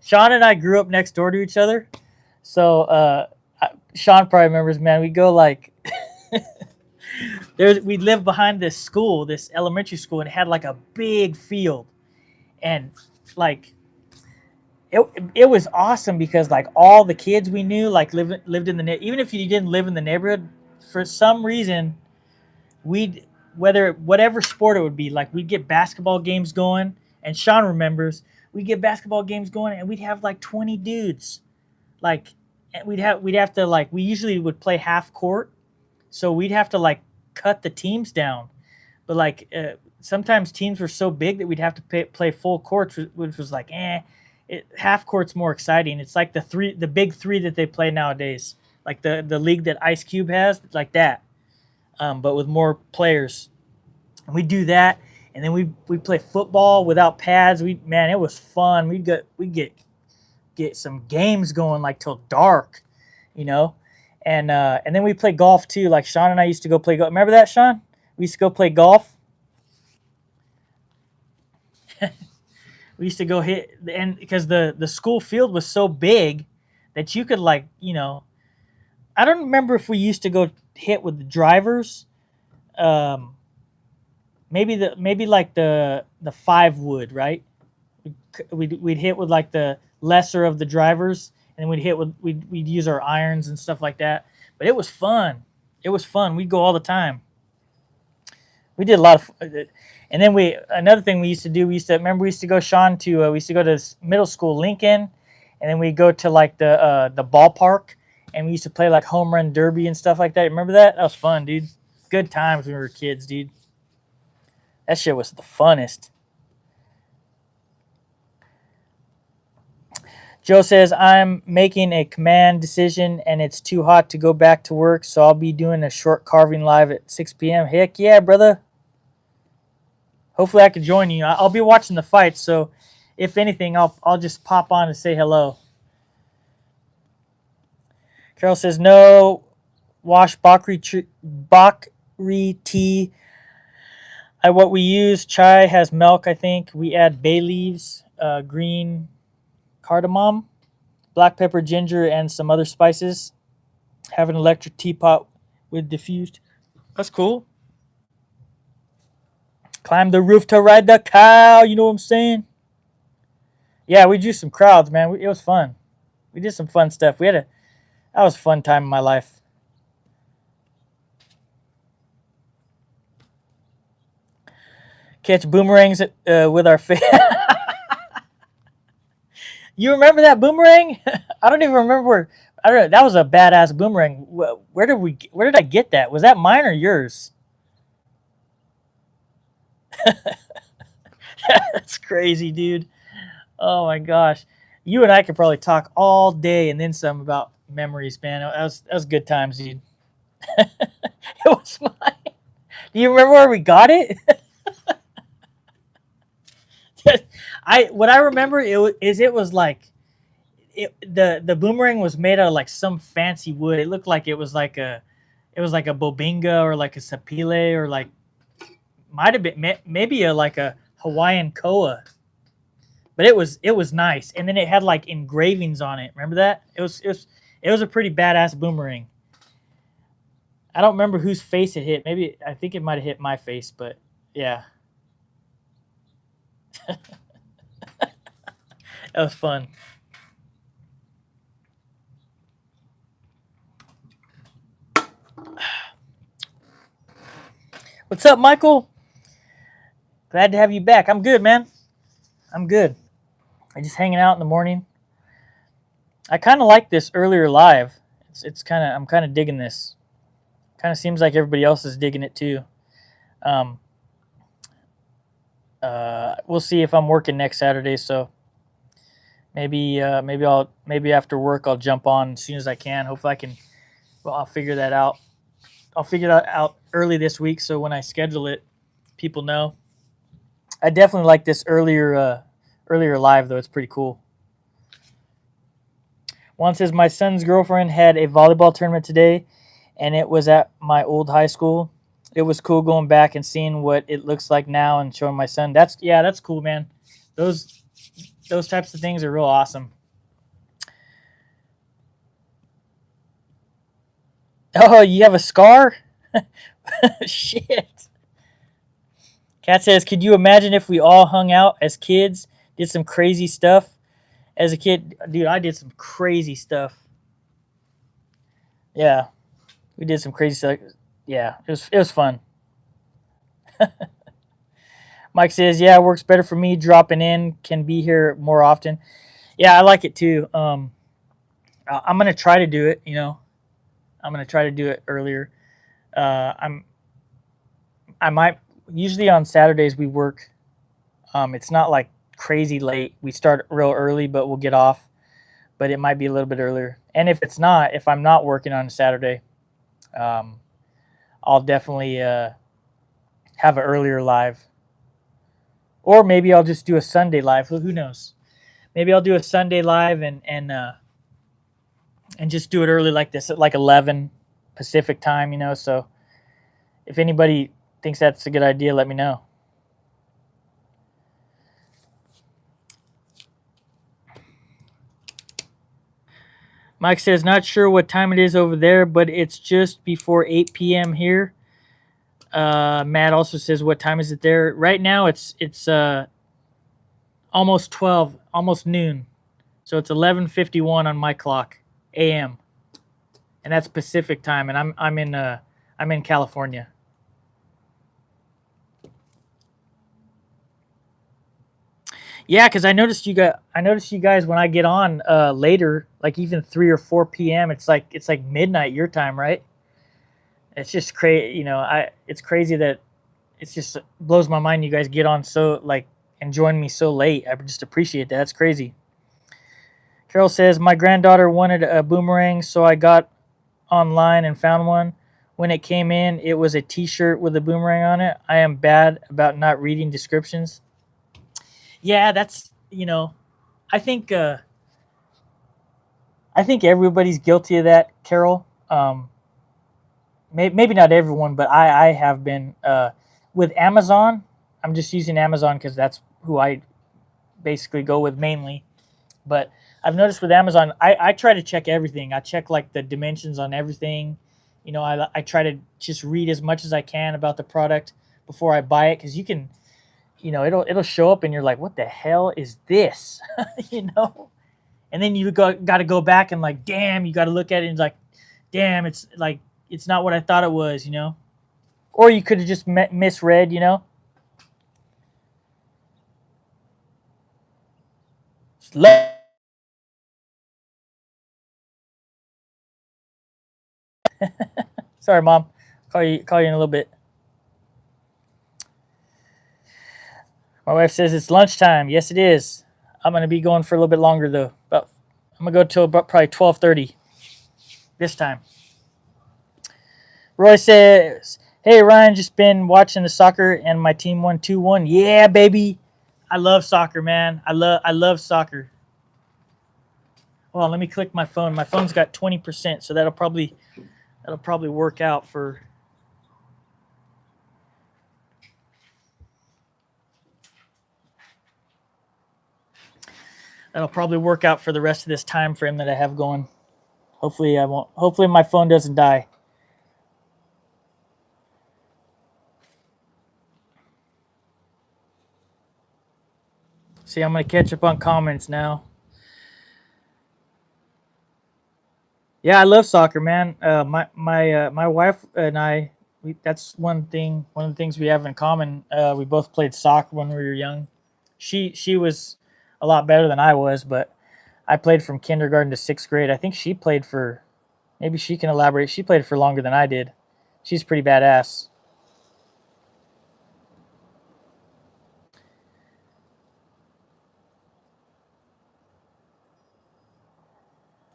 Sean and I grew up next door to each other. So Sean probably remembers, man. We go like we lived behind this school, this elementary school, and it had like a big field, and like it was awesome because like all the kids we knew like lived in the even if you didn't live in the neighborhood, for some reason whatever sport it would be, like we'd get basketball games going, and Sean remembers we'd get basketball games going and we'd have like 20 dudes, like, and we'd have to like, we usually would play half court, so we'd have to like cut the teams down, but like sometimes teams were so big that we'd have to play full courts, which was like half court's more exciting. It's like the big three that they play nowadays, like the league that Ice Cube has, like that, but with more players. And we do that, and then we play football without pads. Man, it was fun. We get some games going like till dark, and then we play golf too. Like Sean and I used to go play golf. Remember that, Sean? We used to go play golf. We used to go hit, and because the school field was so big that you could like, I don't remember if we used to go hit with the drivers. Maybe like the 5 wood, right? We'd hit with like the lesser of the drivers, and then we'd use our irons and stuff like that. But it was fun. We'd go all the time. We did a lot of, and then another thing we used to do. We used to go, Sean, we used to go to middle school, Lincoln, and then we go to like the ballpark, and we used to play like home run derby and stuff like that. Remember that? That was fun, dude. Good times when we were kids, dude. That shit was the funnest. Joe says, I'm making a command decision and it's too hot to go back to work, so I'll be doing a short carving live at 6 p.m. Heck yeah, brother. Hopefully I can join you. I'll be watching the fight, so if anything, I'll just pop on and say hello. Carol says, no wash bakri tea. What we use, chai has milk, I think. We add bay leaves, green cardamom, black pepper, ginger, and some other spices. Have an electric teapot with diffused. That's cool. Climb the roof to ride the cow. You know what I'm saying? Yeah, we drew some crowds, man. It was fun. We did some fun stuff. That was a fun time in my life. Catch boomerangs with our face. You remember that boomerang? I don't even remember. I don't know. That was a badass boomerang. Where did I get that? Was that mine or yours? That's crazy, dude. Oh my gosh. You and I could probably talk all day and then some about memories, man. That was good times, dude. It was mine. Do you remember where we got it? What I remember it was like the boomerang was made out of like some fancy wood. It looked like it was like a bobinga or like a sapile or like might have been maybe like a Hawaiian koa. But it was nice, and then it had like engravings on it. Remember that? It was a pretty badass boomerang. I don't remember whose face it hit. Maybe I think it might have hit my face, but yeah, that was fun. What's up, Michael? Glad to have you back. I'm good, man. I'm good. I'm just hanging out in the morning. I kind of like this earlier live. I'm kind of digging this. Kind of seems like everybody else is digging it too. We'll see if I'm working next Saturday, so maybe after work I'll jump on as soon as I can. Hopefully I can. Well, I'll figure that out. I'll figure that out early this week, so when I schedule it, people know. I definitely like this earlier live though. It's pretty cool. One says, my son's girlfriend had a volleyball tournament today, and it was at my old high school. It was cool going back and seeing what it looks like now and showing my son. That's cool, man. Those types of things are real awesome. Oh, you have a scar? Shit. Kat says, could you imagine if we all hung out as kids, did some crazy stuff? As a kid, dude, I did some crazy stuff. Yeah, we did some crazy stuff. Yeah, it was fun. Mike says, yeah, it works better for me dropping in, can be here more often. Yeah, I like it too. I'm going to try to do it, I'm going to try to do it earlier. I might, usually on Saturdays we work. It's not like crazy late. We start real early, but we'll get off. But it might be a little bit earlier. And if I'm not working on a Saturday, I'll definitely have an earlier live. Or maybe I'll just do a Sunday live. Who knows? Maybe I'll do a Sunday live and just do it early like this at like 11 Pacific time, So if anybody thinks that's a good idea, let me know. Mike says, not sure what time it is over there, but it's just before 8 p.m. here. Matt also says, what time is it there? Right now it's almost 12, almost noon. So it's 11:51 on my clock, a.m. And that's Pacific time, and I'm in California. Yeah, because I noticed you guys when I get on later, like even 3 or 4 p.m. It's like midnight your time, right? It's just crazy, it's crazy that it's just blows my mind you guys get on so like and join me so late. I just appreciate that. That's crazy. Carol says my granddaughter wanted a boomerang, so I got online and found one. When it came in, it was a T-shirt with a boomerang on it. I am bad about not reading descriptions. Yeah, that's I think I think everybody's guilty of that, Carol. Maybe not everyone, but I have been with Amazon. I'm just using Amazon because that's who I basically go with mainly. But I've noticed with Amazon, I try to check everything. I check like the dimensions on everything. I try to just read as much as I can about the product before I buy it because you can, it'll show up and you're like, what the hell is this? you know, and then you got to go back and like, damn, you got to look at it and it's like, damn, it's like it's not what I thought it was. Or you could have just misread. Sorry, mom. Call you in a little bit. My wife says it's lunchtime. Yes, it is. I'm gonna be going for a little bit longer though. But I'm gonna go till about probably 12:30 this time. Roy says, "Hey Ryan, just been watching the soccer and my team won 2-1. Yeah, baby. I love soccer, man. I love soccer. Well, let me click my phone. My phone's got 20%, so that'll probably work out for. That'll probably work out for the rest of this time frame that I have going. Hopefully I won't. Hopefully my phone doesn't die. See, I'm gonna catch up on comments now. Yeah, I love soccer, man. My wife and I, that's one of the things we have in common. We both played soccer when we were young. She was a lot better than I was, but I played from kindergarten to sixth grade. I think she played for. Maybe she can elaborate. She played for longer than I did. She's pretty badass.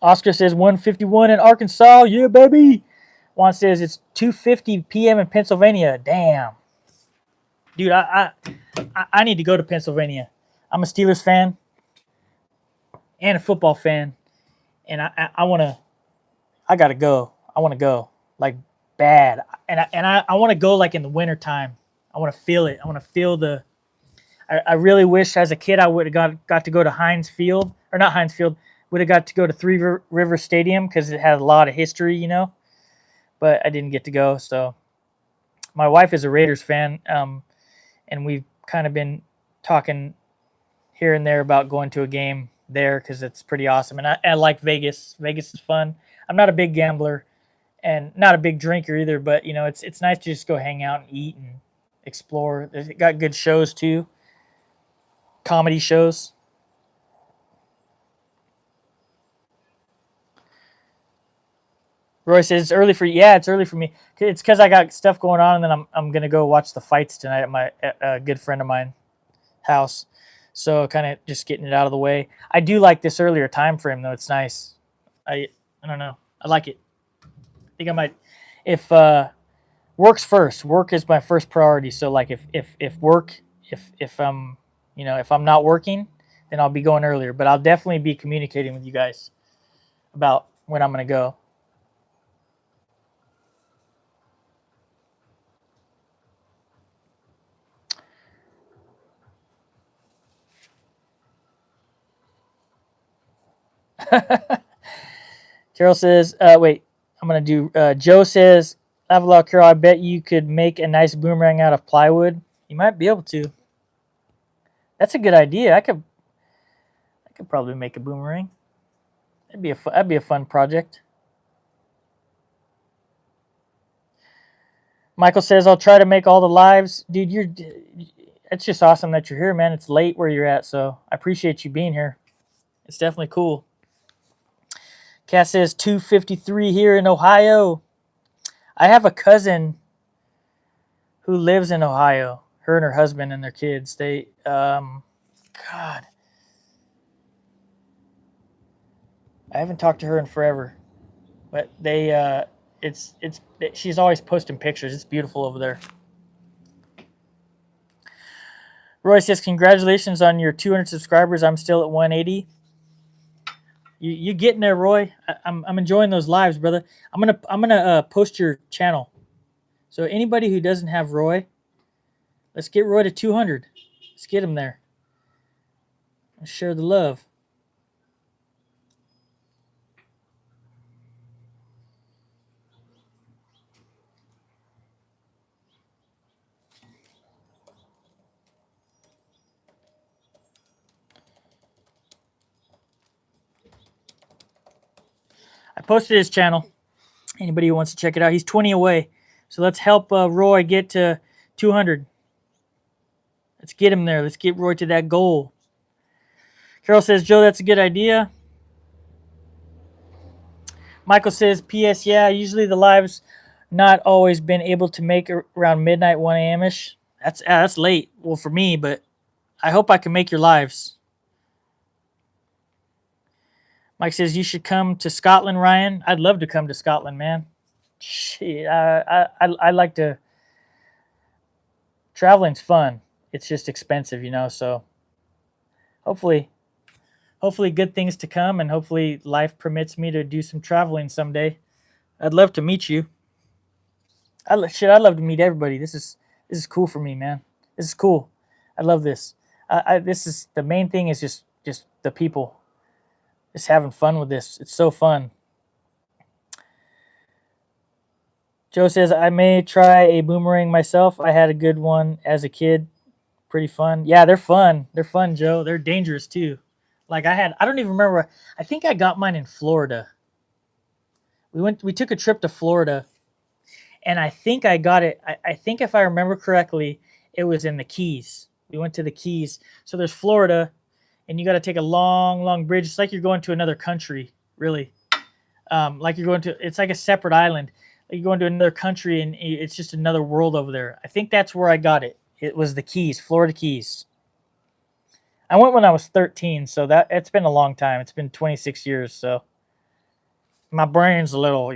Oscar says 151 in Arkansas. Yeah, baby. Juan says it's 2:50 p.m. in Pennsylvania. Damn, dude, I need to go to Pennsylvania. I'm a Steelers fan and a football fan, and I want to. I gotta go. I want to go like bad, and I want to go like in the wintertime. I want to feel it. I want to feel the. I really wish as a kid I would have got to go to Heinz Field or not Heinz Field. Would have got to go to Three River Stadium because it has a lot of history. But I didn't get to go. So my wife is a Raiders fan, and we've kind of been talking here and there about going to a game there because it's pretty awesome. And I like Vegas. Vegas is fun. I'm not a big gambler and not a big drinker either, but it's nice to just go hang out and eat and explore. It got good shows too, comedy shows. Roy says it's early for you. Yeah, it's early for me. It's because I got stuff going on, and then I'm gonna go watch the fights tonight at a good friend of mine house. So kind of just getting it out of the way. I do like this earlier time frame though. It's nice. I don't know. I like it. I think I might if work's first. Work is my first priority. So like if work if I'm if I'm not working, then I'll be going earlier. But I'll definitely be communicating with you guys about when I'm gonna go. Carol says, wait, I'm going to do, Joe says, Avila, Carol, I bet you could make a nice boomerang out of plywood. You might be able to. That's a good idea. I could probably make a boomerang. That'd be a fun project. Michael says, I'll try to make all the lives. Dude, it's just awesome that you're here, man. It's late where you're at, so I appreciate you being here. It's definitely cool. Cass says 2:53 here in Ohio. I have a cousin who lives in Ohio. Her and her husband and their kids. They God, I haven't talked to her in forever, but it's she's always posting pictures. It's beautiful over there. Roy says, "Congratulations on your 200 subscribers. I'm still at 180. You getting there, Roy? I'm enjoying those lives, brother. I'm gonna post your channel. So anybody who doesn't have Roy, let's get Roy to 200. Let's get him there. Let's share the love." I posted his channel. Anybody who wants to check it out, he's 20 away. So let's help Roy get to 200. Let's get him there. Let's get Roy to that goal. Carol says, "Joe, that's a good idea." Michael says, "P.S. Yeah, usually the lives not always been able to make around midnight, 1 a.m. ish. That's late. Well, for me, but I hope I can make your lives." Mike says, "You should come to Scotland, Ryan." I'd love to come to Scotland, man. Shit, I like to. Traveling's fun. It's just expensive, So hopefully, hopefully good things to come, and hopefully life permits me to do some traveling someday. I'd love to meet you. I'd love to meet everybody. This is cool for me, man. This is cool. I love this. This is the main thing is just the people, just having fun with this. It's so fun. Joe says, "I may try a boomerang myself. I had a good one as a kid. Pretty fun." Yeah, they're fun. They're fun, Joe. They're dangerous too. Like I don't even remember. I think I got mine in Florida. We took a trip to Florida, and I think I got it. I think if I remember correctly, it was in the Keys. We went to the Keys. So there's Florida, and you got to take a long, long bridge. It's like you're going to another country, really. Like you're going to. It's like a separate island. Like you're going to another country, and it's just another world over there. I think that's where I got it. It was the Keys, Florida Keys. I went when I was 13, so that it's been a long time. It's been 26 years, so my brain's a little.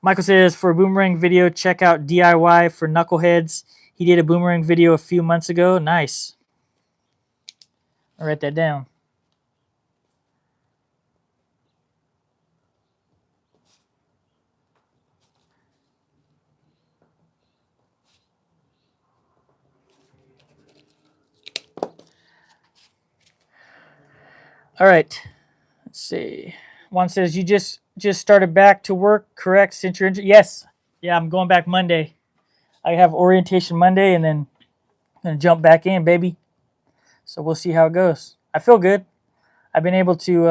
Michael says, "For a boomerang video, check out DIY for Knuckleheads. He did a boomerang video a few months ago. Nice. I'll write that down." All right. Let's see. One says, "You just started back to work, correct? Since you're injured?" Yes. Yeah, I'm going back Monday. I have orientation Monday, and then I'm gonna jump back in, baby. So we'll see how it goes. I feel good. I've been able to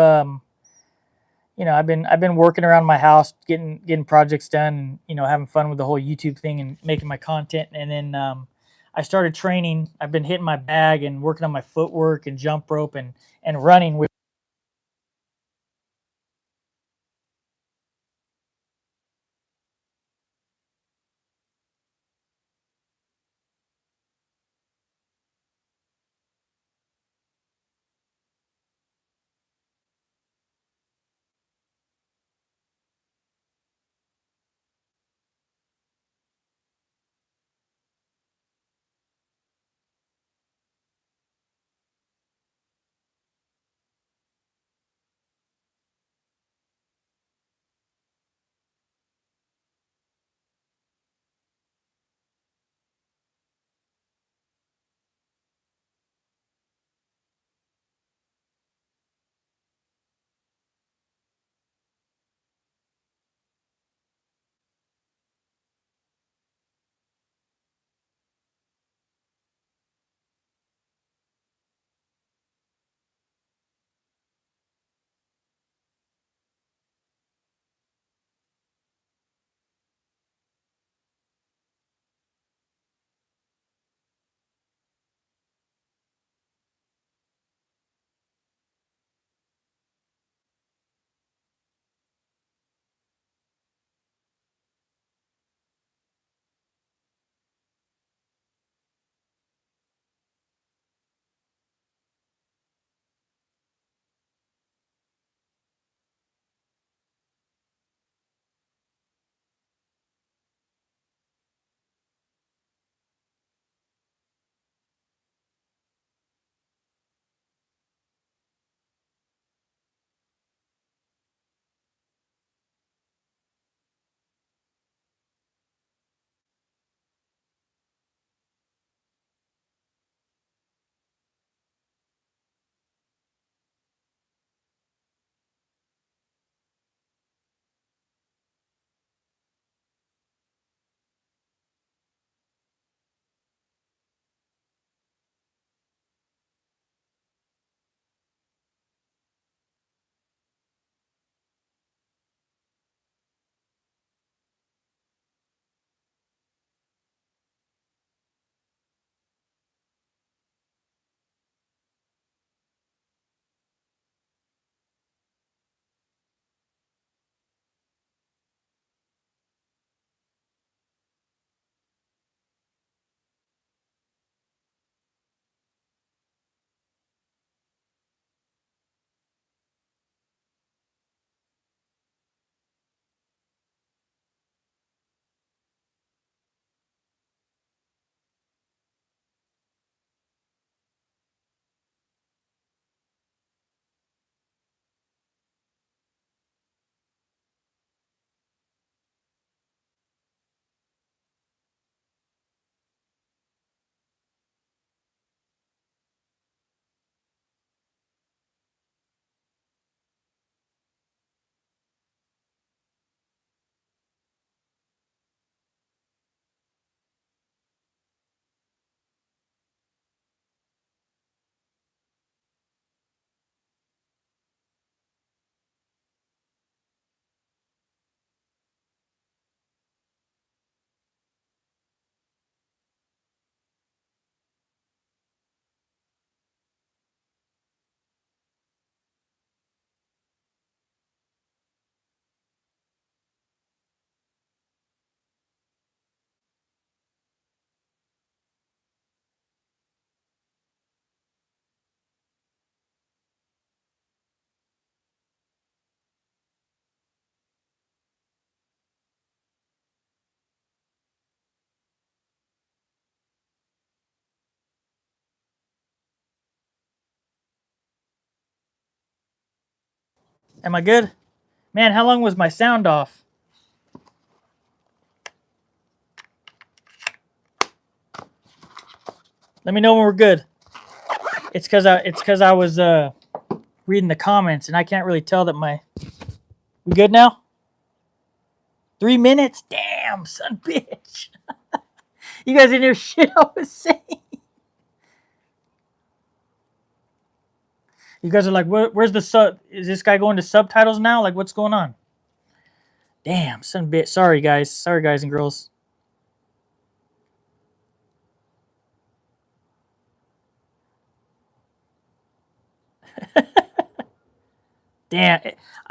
I've been working around my house, getting projects done, and having fun with the whole YouTube thing and making my content. And then I started training. I've been hitting my bag and working on my footwork and jump rope and running. Am I good? Man, how long was my sound off? Let me know when we're good. It's because I was reading the comments and I can't really tell that my. We good now? 3 minutes? Damn, son, bitch. You guys didn't hear shit I was saying. You guys are like, where's the sub? Is this guy going to subtitles now? Like, what's going on? Damn, son, bitch. Sorry, guys. Sorry, guys and girls. Damn,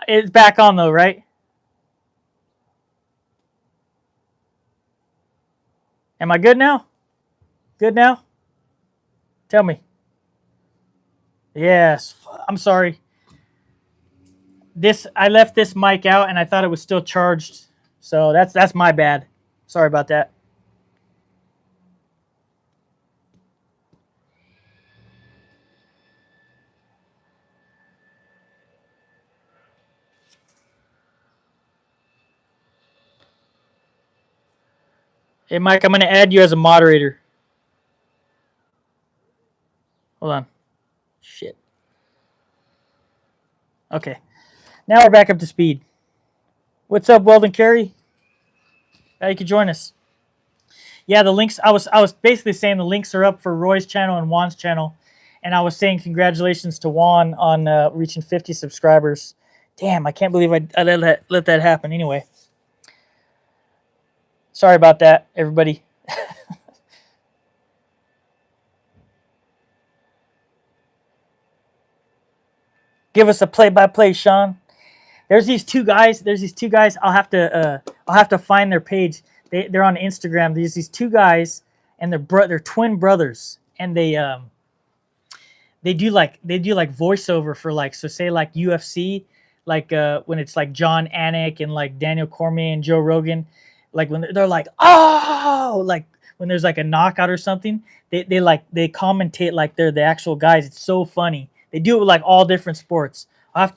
it's back on though, right? Am I good now? Good now? Tell me. Yes. I'm sorry. I left this mic out and I thought it was still charged. So that's my bad. Sorry about that. Hey Mike, I'm gonna add you as a moderator. Hold on. Shit. Okay. Now we're back up to speed. What's up, Weldon Carey? You can join us. Yeah, the links. I was basically saying the links are up for Roy's channel and Juan's channel, and I was saying congratulations to Juan on reaching 50 subscribers. Damn, I can't believe I let that happen. Anyway, sorry about that, everybody. Give us a play-by-play, Sean. There's these two guys. I'll have to find their page. They're on Instagram. There's these two guys, and they're twin brothers, and they do like voiceover for like, so say like UFC, like when it's like John Anik and like Daniel Cormier and Joe Rogan, like when they're like, oh, like when there's like a knockout or something, they commentate like they're the actual guys. It's so funny. They do it with like all different sports. I'll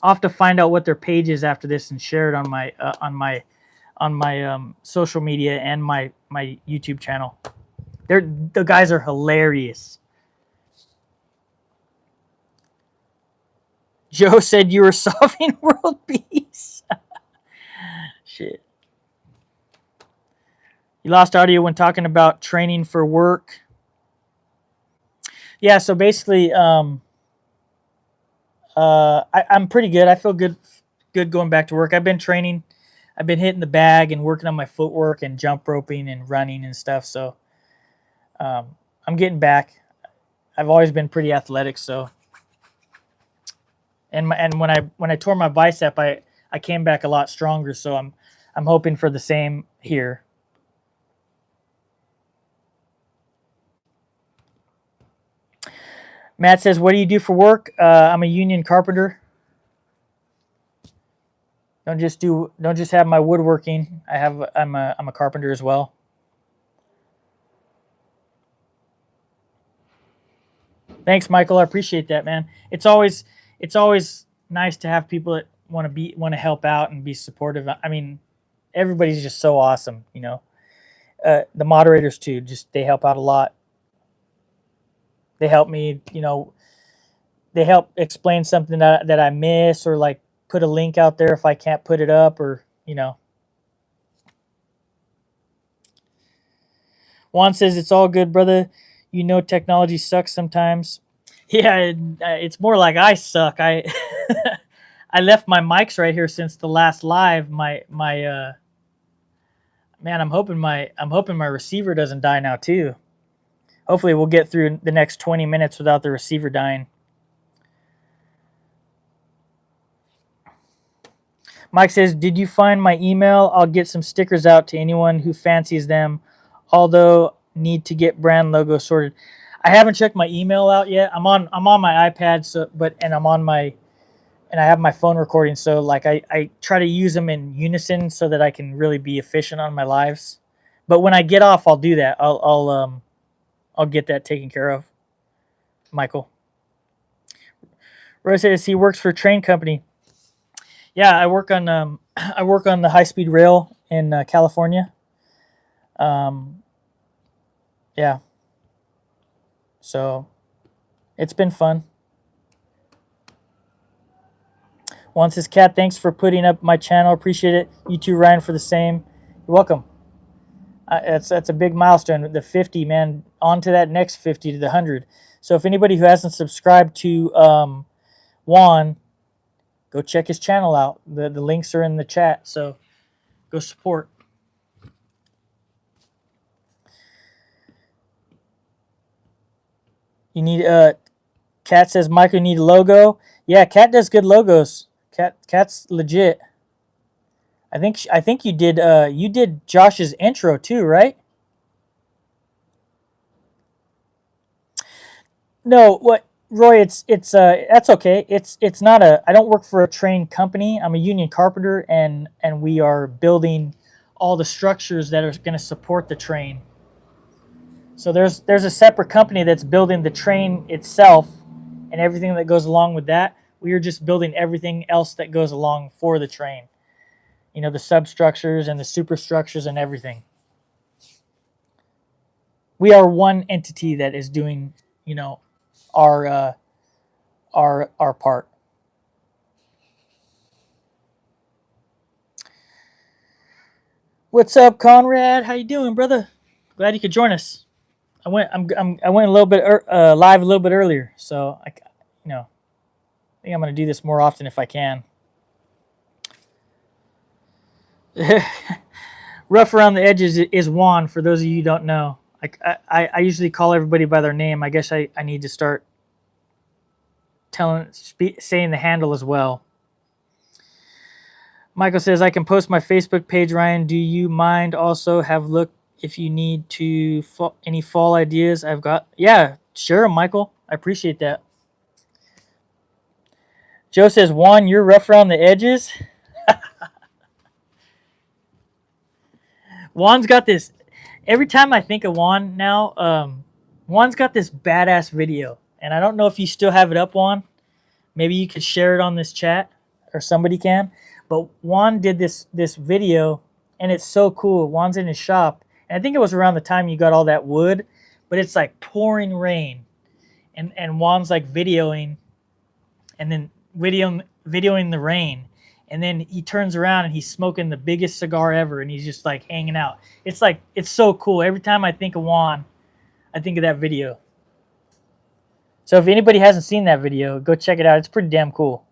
have to find out what their page is after this and share it on my social media and my YouTube channel. The guys are hilarious. Joe said you were solving world peace. Shit. You lost audio when talking about training for work. Yeah, so basically, I'm pretty good. I feel good going back to work. I've been training. I've been hitting the bag and working on my footwork and jump roping and running and stuff. So I'm getting back. I've always been pretty athletic, so. And when I tore my bicep, I came back a lot stronger. So I'm hoping for the same here. Matt says, "What do you do for work?" I'm a union carpenter. Don't just have my woodworking. I'm a carpenter as well. Thanks, Michael. I appreciate that, man. It's always nice to have people that want to help out and be supportive. I mean, everybody's just so awesome, you know. The moderators too, just they help out a lot. They help me, you know. They help explain something that I miss, or like put a link out there if I can't put it up, or you know. Juan says it's all good, brother. You know, technology sucks sometimes. Yeah, it's more like I suck. I I left my mics right here since the last live. Man, I'm hoping my receiver doesn't die now too. Hopefully we'll get through the next 20 minutes without the receiver dying. Mike says, "Did you find my email? I'll get some stickers out to anyone who fancies them. Although need to get brand logo sorted." I haven't checked my email out yet. I'm on my iPad, and I have my phone recording, so like I try to use them in unison so that I can really be efficient on my lives. But when I get off, I'll do that. I'll get that taken care of. Michael. Roy says he works for a train company. Yeah, I work on I work on the high speed rail in California. Um, yeah, so it's been fun. Juan says, Cat, thanks for putting up my channel. Appreciate it. You too, Ryan, for the same. You're welcome. That's a big milestone. The 50, man. On to that next 50 to the 100. So if anybody who hasn't subscribed to Juan, go check his channel out. The links are in the chat. So go support. You need Cat says, Michael, you need a logo. Yeah, Cat does good logos. Cat's legit. I think you did Josh's intro too, right? No, what Roy? It's that's okay. It's not a. I don't work for a train company. I'm a union carpenter, and we are building all the structures that are going to support the train. So there's a separate company that's building the train itself and everything that goes along with that. We are just building everything else that goes along for the train. You know, the substructures and the superstructures and everything. We are one entity that is doing, you know, our our part. What's up, Conrad? How you doing, brother? Glad you could join us. I went a little bit live a little bit earlier, so you know, I think I'm gonna do this more often if I can. Rough around the edges is Juan. For those of you who don't know, I usually call everybody by their name. I guess I need to start saying the handle as well. Michael says, I can post my Facebook page, Ryan. Do you mind also have look if you need to any fall ideas I've got? Yeah, sure, Michael. I appreciate that. Joe says, Juan, you're rough around the edges. Juan's got this. Every time I think of Juan now, Juan's got this badass video. And I don't know if you still have it up, Juan. Maybe you could share it on this chat or somebody can. But Juan did this video, and it's so cool. Juan's in his shop, and I think it was around the time you got all that wood, but it's like pouring rain, and Juan's like videoing, and then videoing the rain, and then he turns around and he's smoking the biggest cigar ever, and he's just like hanging out. It's like it's so cool. Every time I think of Juan, I think of that video. So if anybody hasn't seen that video, go check it out. It's pretty damn cool.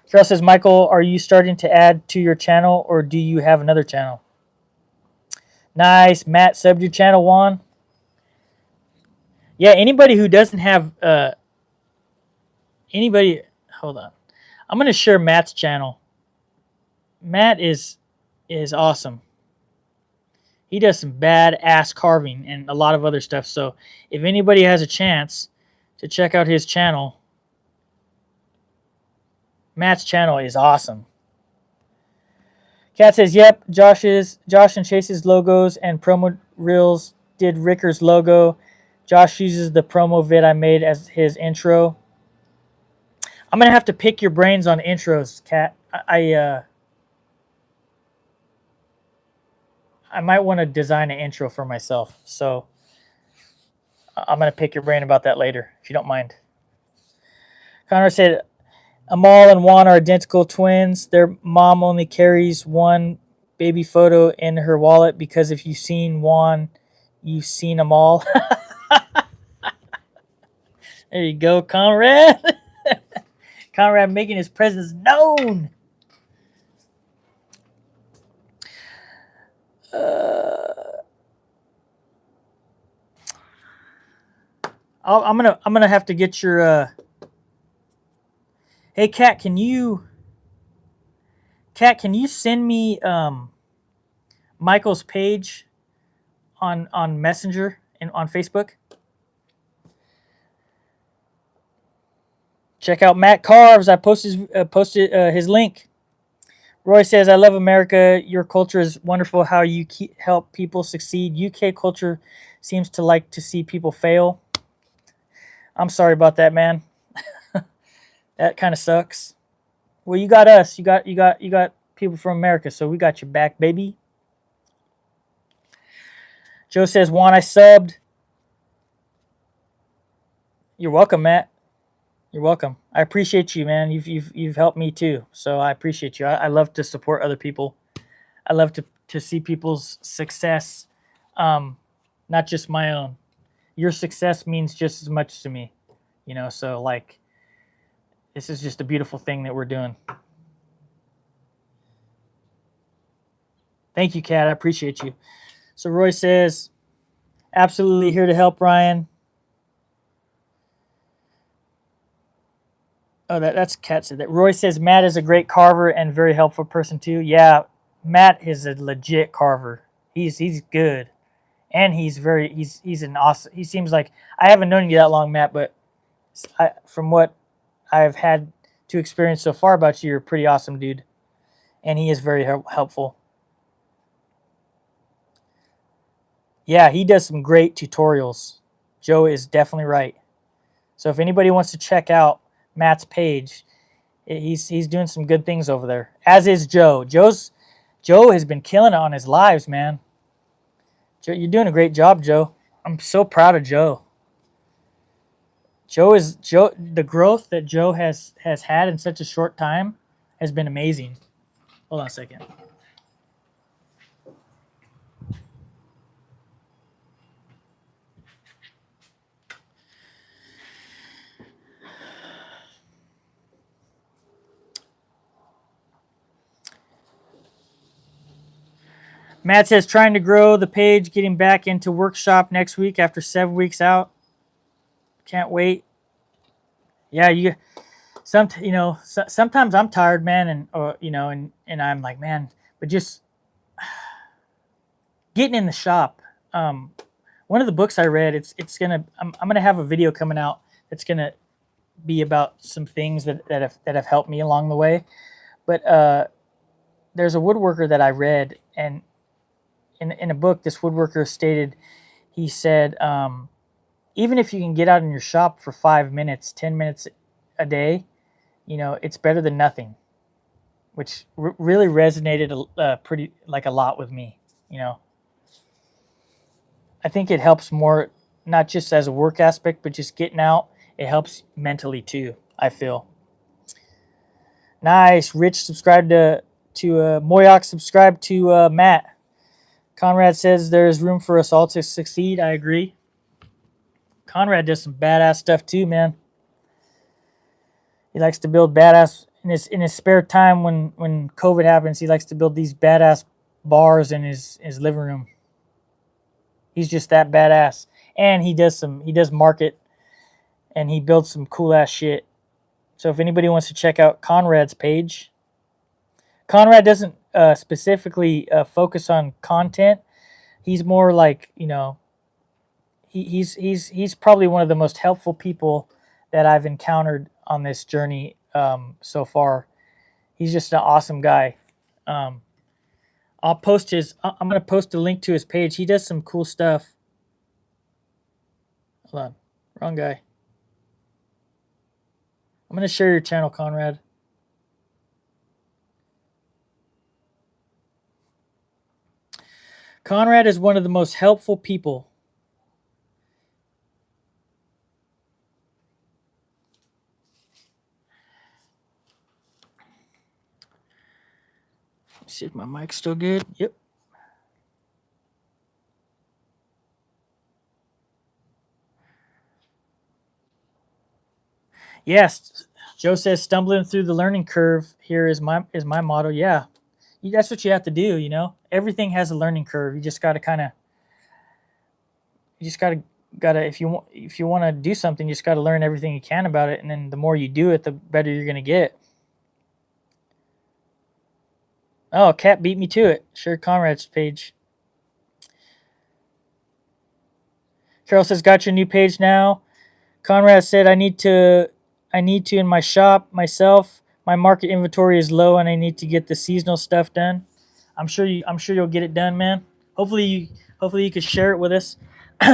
Charles says, Michael, are you starting to add to your channel, or do you have another channel? Nice. Matt subbed your channel, Juan. Yeah, anybody who doesn't have hold on. I'm going to share Matt's channel. Matt is awesome. He does some badass carving and a lot of other stuff. So if anybody has a chance to check out his channel, Matt's channel is awesome. Kat says, yep, Josh and Chase's logos and promo reels did Ricker's logo. Josh uses the promo vid I made as his intro. I'm going to have to pick your brains on intros, Kat. I might want to design an intro for myself. So I'm going to pick your brain about that later, if you don't mind. Connor said, Amal and Juan are identical twins. Their mom only carries one baby photo in her wallet because if you've seen Juan, you've seen Amal. There you go, Conrad. Conrad making his presence known. I'm gonna have to get your. Hey, Kat, can you send me Michael's page on Messenger and on Facebook? Check out Matt Carves. I posted his link. Roy says, I love America. Your culture is wonderful. How you help people succeed. UK culture seems to like to see people fail. I'm sorry about that, man. That kind of sucks. Well, you got us. You got people from America, so we got your back, baby. Joe says, "Juan, I subbed." You're welcome, Matt. You're welcome. I appreciate you, man. You've helped me too, so I appreciate you. I love to support other people. I love to see people's success, um, not just my own. Your success means just as much to me, you know. So like, this is just a beautiful thing that we're doing. Thank you, Kat. I appreciate you. So Roy says, absolutely here to help, Ryan. Oh, that's Kat said that. Roy says Matt is a great carver and very helpful person too. Yeah, Matt is a legit carver. He's good, and he's an awesome. He seems like I haven't known you that long, Matt, but from what I've had to experience so far about you, you're a pretty awesome dude, and he is very helpful. Yeah, he does some great tutorials. Joe is definitely right. So if anybody wants to check out Matt's page, he's doing some good things over there. As is Joe. Joe has been killing it on his lives, man. Joe, you're doing a great job, Joe. I'm so proud of Joe. Joe. The growth that Joe has had in such a short time has been amazing. Hold on a second. Matt says trying to grow the page, getting back into workshop next week after 7 weeks out. Can't wait. Yeah, sometimes I'm tired, man, and I'm like, man, but just getting in the shop. One of the books I read, I'm gonna have a video coming out that's gonna be about some things that have helped me along the way. But there's a woodworker that I read, and in a book, this woodworker stated, he said, even if you can get out in your shop for 5 minutes, 10 minutes a day, it's better than nothing, which really resonated pretty like a lot with me. I think it helps more, not just as a work aspect, but just getting out. It helps mentally too, I feel. Nice. Rich subscribed to Moyoc subscribed to Matt. Conrad says there is room for us all to succeed. I agree. Conrad does some badass stuff too, man. He likes to build badass in his spare time when COVID happens. He likes to build these badass bars in his living room. He's just that badass, and he does market, and he builds some cool ass shit. So if anybody wants to check out Conrad's page, Conrad doesn't specifically focus on content. He's more like, he's probably one of the most helpful people that I've encountered on this journey so far. He's just an awesome guy. I'm going to post a link to his page. He does some cool stuff. Hold on. Wrong guy. I'm going to share your channel, Conrad. Conrad is one of the most helpful people. Let's see if my mic's still good. Yep. Yes, Joe says stumbling through the learning curve here is my motto. Yeah, that's what you have to do. Everything has a learning curve. You just got to if you want to do something, you just got to learn everything you can about it, and then the more you do it, the better you're gonna get. Oh, Cat beat me to it. Share Conrad's page. Carol says, got your new page now. Conrad said, I need to in my shop myself. My market inventory is low, and I need to get the seasonal stuff done. I'm sure you'll get it done, man. Hopefully you could share it with us,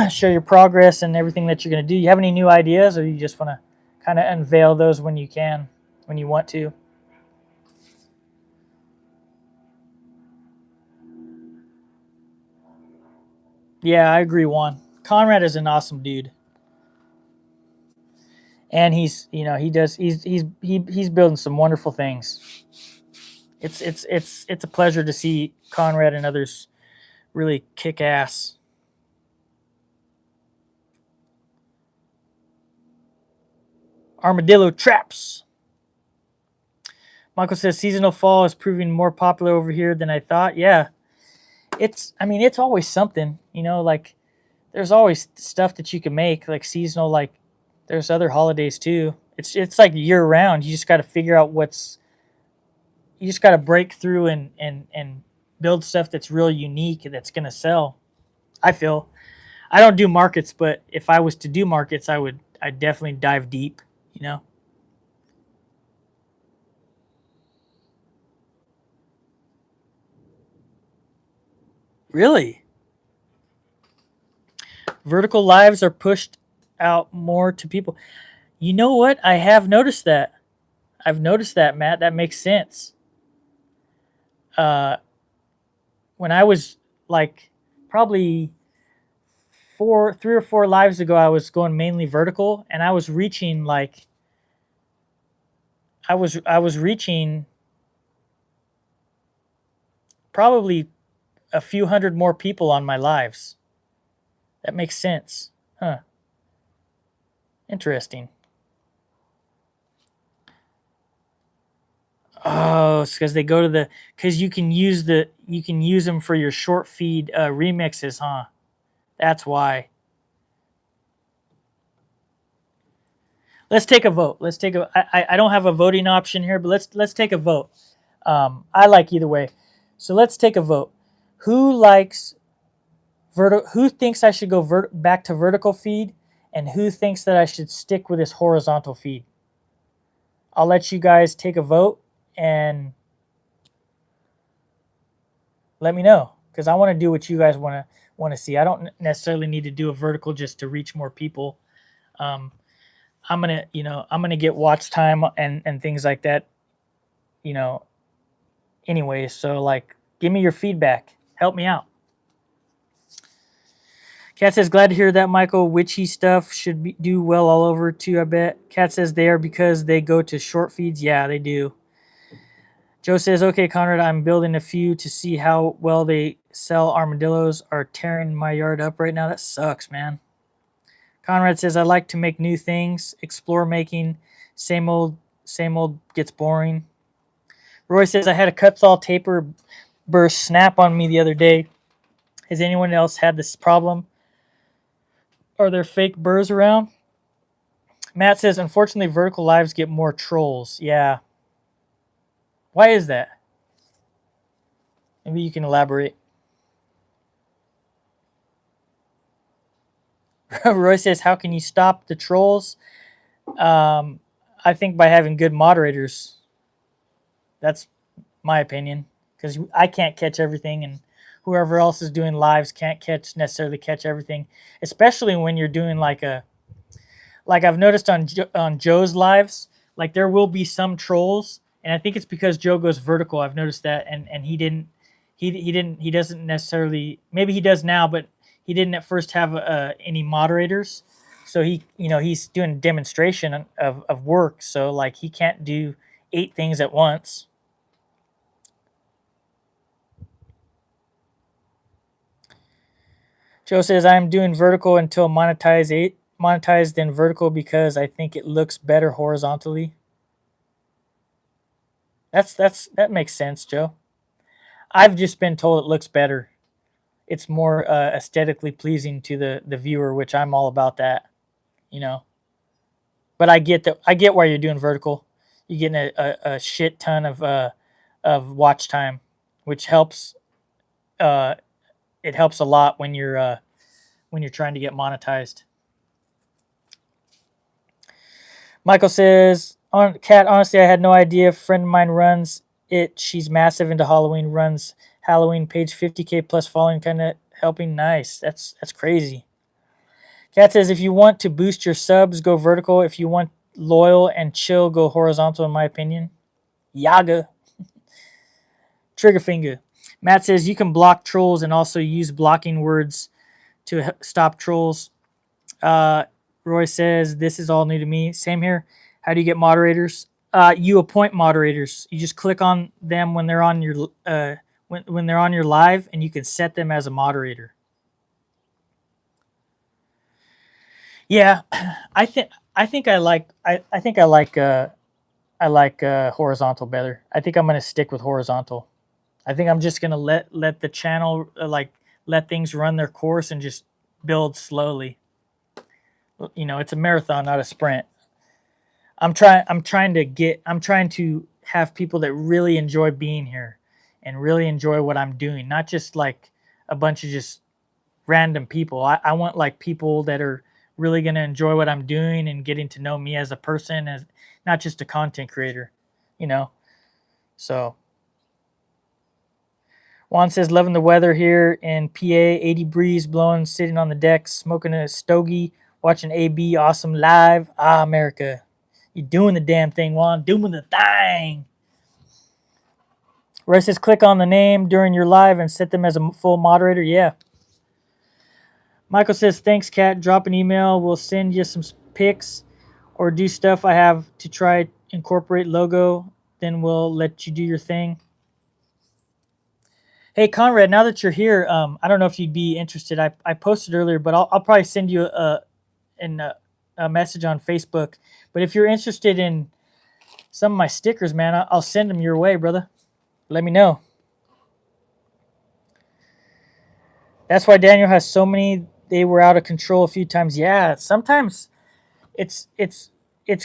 share your progress and everything that you're gonna do. You have any new ideas, or you just want to kind of unveil those when you want to? Yeah, I agree, Juan. Conrad is an awesome dude, and he's building some wonderful things. It's a pleasure to see Conrad and others really kick ass. Armadillo traps. Michael says seasonal fall is proving more popular over here than I thought. Yeah, it's always something, like there's always stuff that you can make like seasonal, like there's other holidays too. It's like year round. You just got to figure out you just got to break through and build stuff that's real unique and that's going to sell. I feel I don't do markets, but if I was to do markets, I'd definitely dive deep, you know. Really? Vertical lives are pushed out more to people. You know what? I have noticed that. I've noticed that, Matt. That makes sense. Uh, when I was like probably 3 or 4 lives ago, I was going mainly vertical, and I was reaching like I was reaching probably a few hundred more people on my lives. That makes sense, huh? Interesting. Oh, it's because they go to because you can use them for your short feed remixes, huh? That's why. Let's take a vote. Let's take a. I don't have a voting option here, but let's take a vote. I like either way, so let's take a vote. Who likes Who thinks I should go back to vertical feed, and who thinks that I should stick with this horizontal feed? I'll let you guys take a vote and let me know because I want to do what you guys want to see. I don't necessarily need to do a vertical just to reach more people. Um, I'm gonna get watch time and things like that. You know, anyway. So like, give me your feedback. Help me out. Kat says, glad to hear that, Michael. Witchy stuff should do well all over too, I bet. Kat says they are because they go to short feeds. Yeah, they do. Joe says, okay, Conrad, I'm building a few to see how well they sell. Armadillos are tearing my yard up right now. That sucks, man. Conrad says, I like to make new things, explore making. Same old gets boring. Roy says, I had a cut saw taper burst snap on me the other day. Has anyone else had this problem? Are there fake burrs around? Matt says, unfortunately, vertical lives get more trolls. Yeah. Why is that? Maybe you can elaborate. Roy says, how can you stop the trolls? I think by having good moderators. That's my opinion. Because I can't catch everything, and whoever else is doing lives can't necessarily catch everything. Especially when you're doing like I've noticed on Joe's lives, like there will be some trolls, and I think it's because Joe goes vertical. I've noticed that, and he doesn't necessarily, maybe he does now, but he didn't at first have any moderators, so he's doing a demonstration of work, so like he can't do 8 things at once. Joe says I'm doing vertical until monetized then vertical because I think it looks better horizontally. That makes sense, Joe. I've just been told it looks better. It's more aesthetically pleasing to the viewer, which I'm all about that, you know. But I get why you're doing vertical. You're getting a shit ton of watch time, which helps. Uh, it helps a lot when you're trying to get monetized. Michael says, "On Cat, honestly, I had no idea. A friend of mine runs it. She's massive into Halloween. Runs Halloween page 50K plus following, kind of helping. Nice. That's crazy." Cat says, "If you want to boost your subs, go vertical. If you want loyal and chill, go horizontal. In my opinion." Yaga. Trigger finger. Matt says you can block trolls and also use blocking words to stop trolls. Uh, Roy says this is all new to me. Same here. How do you get moderators? You appoint moderators. You just click on them when they're on your when they're on your live, and you can set them as a moderator. Yeah, I think I like horizontal better. I think I'm gonna stick with horizontal. I think I'm just gonna let the channel let things run their course and just build slowly. You know, it's a marathon, not a sprint. I'm trying to have people that really enjoy being here and really enjoy what I'm doing, not just like a bunch of just random people. I want like people that are really going to enjoy what I'm doing and getting to know me as a person, as not just a content creator, you know. So Juan says loving the weather here in PA, 80 breeze blowing, sitting on the deck, smoking a stogie, watching AB awesome live. Ah, America. You're doing the damn thing, Juan. Doing the thing. Roy says click on the name during your live and set them as a full moderator. Yeah. Michael says thanks, Kat. Drop an email. We'll send you some pics or do stuff I have to try incorporate logo. Then we'll let you do your thing. Hey, Conrad, now that you're here, I don't know if you'd be interested. I posted earlier, but I'll probably send you a message on Facebook. But if you're interested in some of my stickers, man, I'll send them your way, brother. Let me know. That's why Daniel has so many. They were out of control a few times. Yeah, sometimes it's it's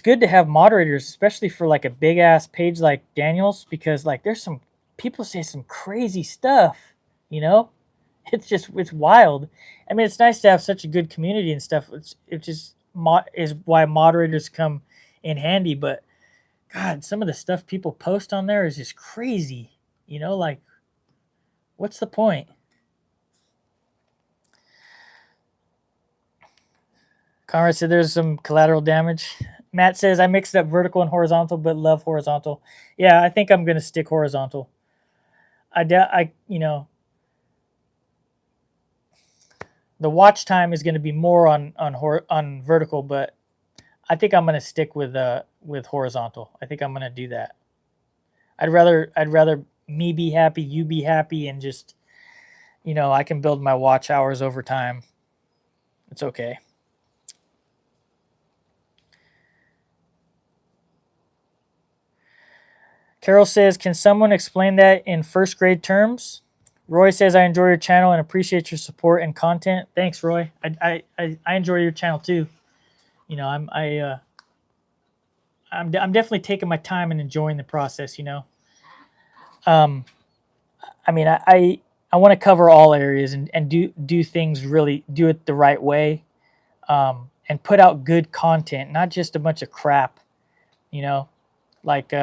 good to have moderators, especially for like a big ass page like Daniel's, because like there's some people say some crazy stuff, you know. It's wild. I mean, it's nice to have such a good community and stuff. It just is why moderators come in handy. But God, some of the stuff people post on there is just crazy. You know, like what's the point? Conrad said there's some collateral damage. Matt says I mixed up vertical and horizontal, but love horizontal. Yeah, I think I'm gonna stick horizontal. You know, the watch time is gonna be more on vertical, but I think I'm gonna stick with horizontal. I think I'm gonna do that. I'd rather me be happy, you be happy, and just I can build my watch hours over time. It's okay. Carol says, can someone explain that in first grade terms? Roy says, I enjoy your channel and appreciate your support and content. Thanks, Roy. I enjoy your channel too. You know, I'm definitely taking my time and enjoying the process. I mean, I want to cover all areas and do things really, do it the right way, and put out good content, not just a bunch of crap. Like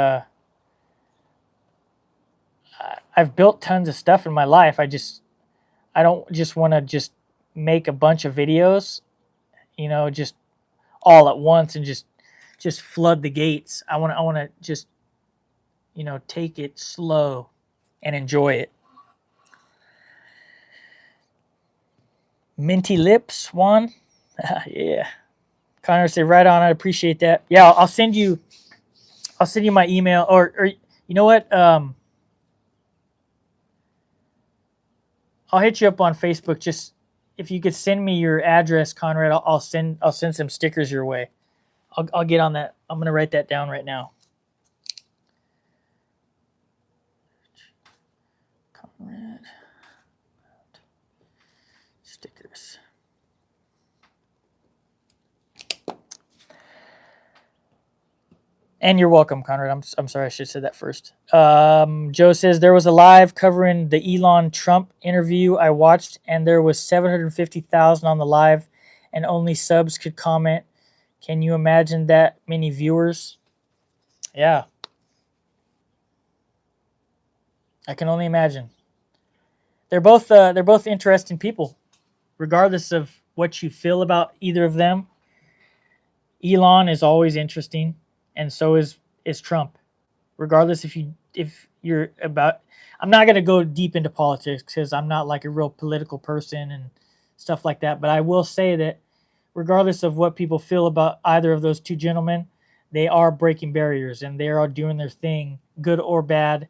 I've built tons of stuff in my life. I don't just want to just make a bunch of videos, just all at once and just flood the gates. I want to just take it slow and enjoy it. Minty lips, Juan. Yeah. Connor said right on. I appreciate that. Yeah, I'll send you my email, or you know what? I'll hit you up on Facebook. Just if you could send me your address, Conrad, I'll send some stickers your way. I'll get on that. I'm gonna write that down right now. Conrad stickers. And you're welcome, Conrad. I'm sorry, I should have said that first. Joe says there was a live covering the Elon Trump interview I watched, and there was 750,000 on the live, and only subs could comment. Can you imagine that many viewers? Yeah, I can only imagine. They're both interesting people, regardless of what you feel about either of them. Elon is always interesting, and so is Trump. Regardless if you're about, I'm not gonna go deep into politics because I'm not like a real political person, and stuff like that. But I will say that regardless of what people feel about either of those two gentlemen, they are breaking barriers and they are doing their thing, good or bad.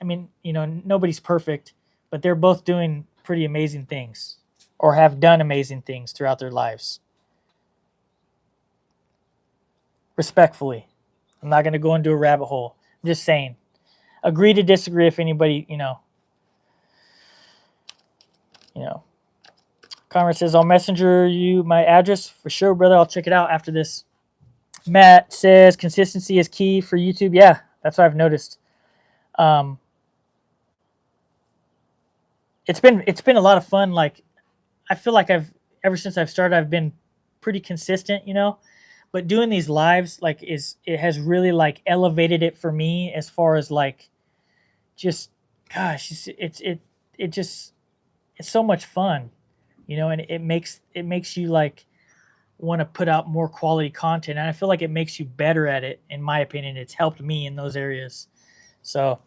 I mean, nobody's perfect, but they're both doing pretty amazing things or have done amazing things throughout their lives. Respectfully. I'm not going to go into a rabbit hole. I'm just saying. Agree to disagree if anybody, Conrad says, I'll messenger you my address for sure, brother. I'll check it out after this. Matt says consistency is key for YouTube. Yeah, that's what I've noticed. It's been a lot of fun. Like, I feel like ever since I've started, I've been pretty consistent, but doing these lives, like, it has really like elevated it for me as far as like, just, gosh, it's so much fun, and it makes you like want to put out more quality content, and I feel like it makes you better at it. In my opinion, it's helped me in those areas. So,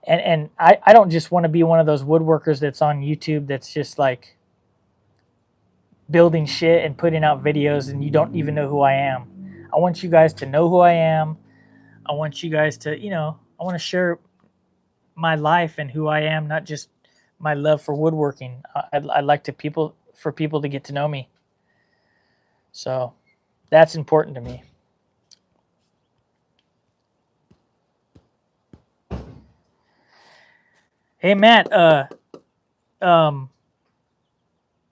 and I don't just want to be one of those woodworkers that's on YouTube that's just like building shit and putting out videos and you don't even know who I am. I want you guys to know who I am. I want you guys to, I want to share my life and who I am, not just my love for woodworking. I'd like for people to get to know me. So that's important to me. Hey, Matt,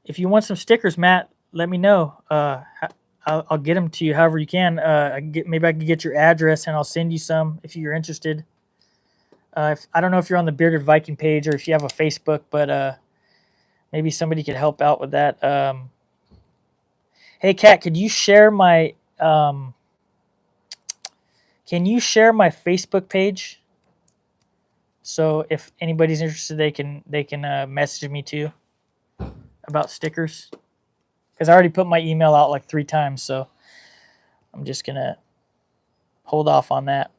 if you want some stickers, Matt, let me know. I'll get them to you however you can. Maybe I can get your address and I'll send you some if you're interested. I don't know if you're on the Bearded Viking page or if you have a Facebook, but maybe somebody could help out with that. Hey, Kat, could you share my Facebook page? So if anybody's interested, they can message me too about stickers. Because I already put my email out like 3 times, so I'm just gonna hold off on that.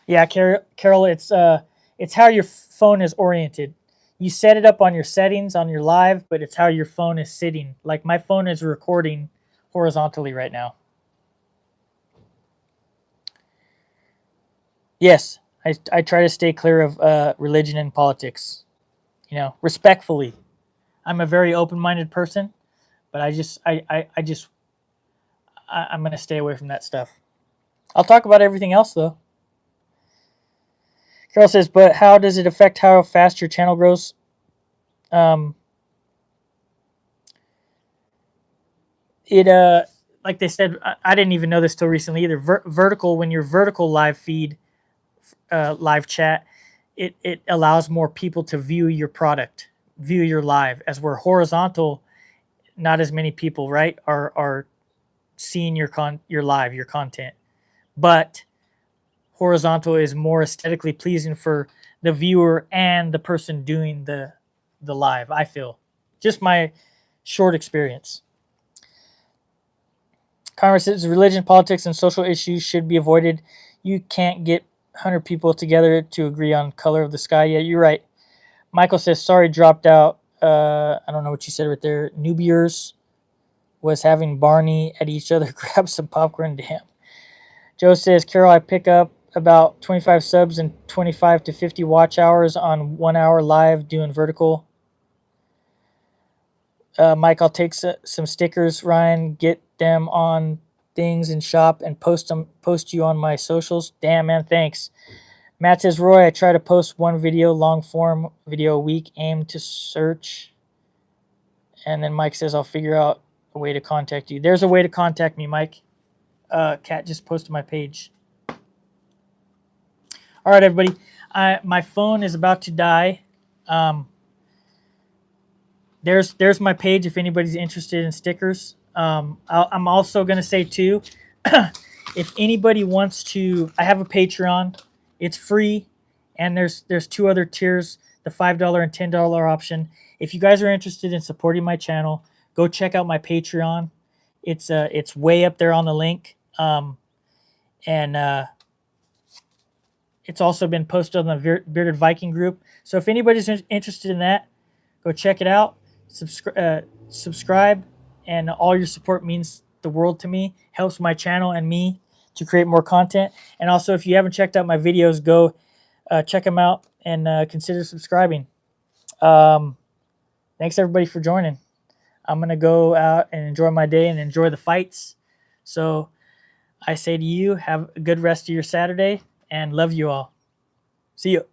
Yeah, Carol, it's how your phone is oriented. You set it up on your settings on your live, but it's how your phone is sitting. Like my phone is recording horizontally right now. Yes, I try to stay clear of religion and politics. Respectfully. I'm a very open-minded person, but I'm going to stay away from that stuff. I'll talk about everything else though. Carol says, but how does it affect how fast your channel grows? Like they said, I didn't even know this till recently either. Vertical, when your vertical live feed, live chat, it allows more people to view your product, view your live. As we're horizontal, not as many people, right, are seeing your live, your content. But horizontal is more aesthetically pleasing for the viewer and the person doing the live, I feel. Just my short experience. Congress says religion, politics, and social issues should be avoided. You can't get 100 people together to agree on color of the sky. Yeah, you're right. Michael says, sorry, dropped out. I don't know what you said right there. Nubiers was having Barney at each other. Grab some popcorn. Damn. Joe says, Carol, I pick up about 25 subs and 25 to 50 watch hours on 1 hour live doing vertical. Mike, I'll take some stickers, Ryan, get them on things in shop and post you on my socials. Damn, man, thanks. Matt says, Roy, I try to post one video, long form video a week, aim to search. And then Mike says, I'll figure out a way to contact you. There's a way to contact me, Mike. Kat just posted my page. All right, everybody. My phone is about to die. There's my page if anybody's interested in stickers. I'm also going to say, too, if anybody wants to, I have a Patreon. It's free, and there's 2 other tiers, the $5 and $10 option. If you guys are interested in supporting my channel, go check out my Patreon. It's way up there on the link. And It's also been posted on the Bearded Viking group. So if anybody's interested in that, go check it out. Subscribe, and all your support means the world to me. Helps my channel and me to create more content. And also, if you haven't checked out my videos, go check them out and consider subscribing. Thanks everybody for joining. I'm gonna go out and enjoy my day and enjoy the fights. So I say to you, have a good rest of your Saturday and love you all. See you.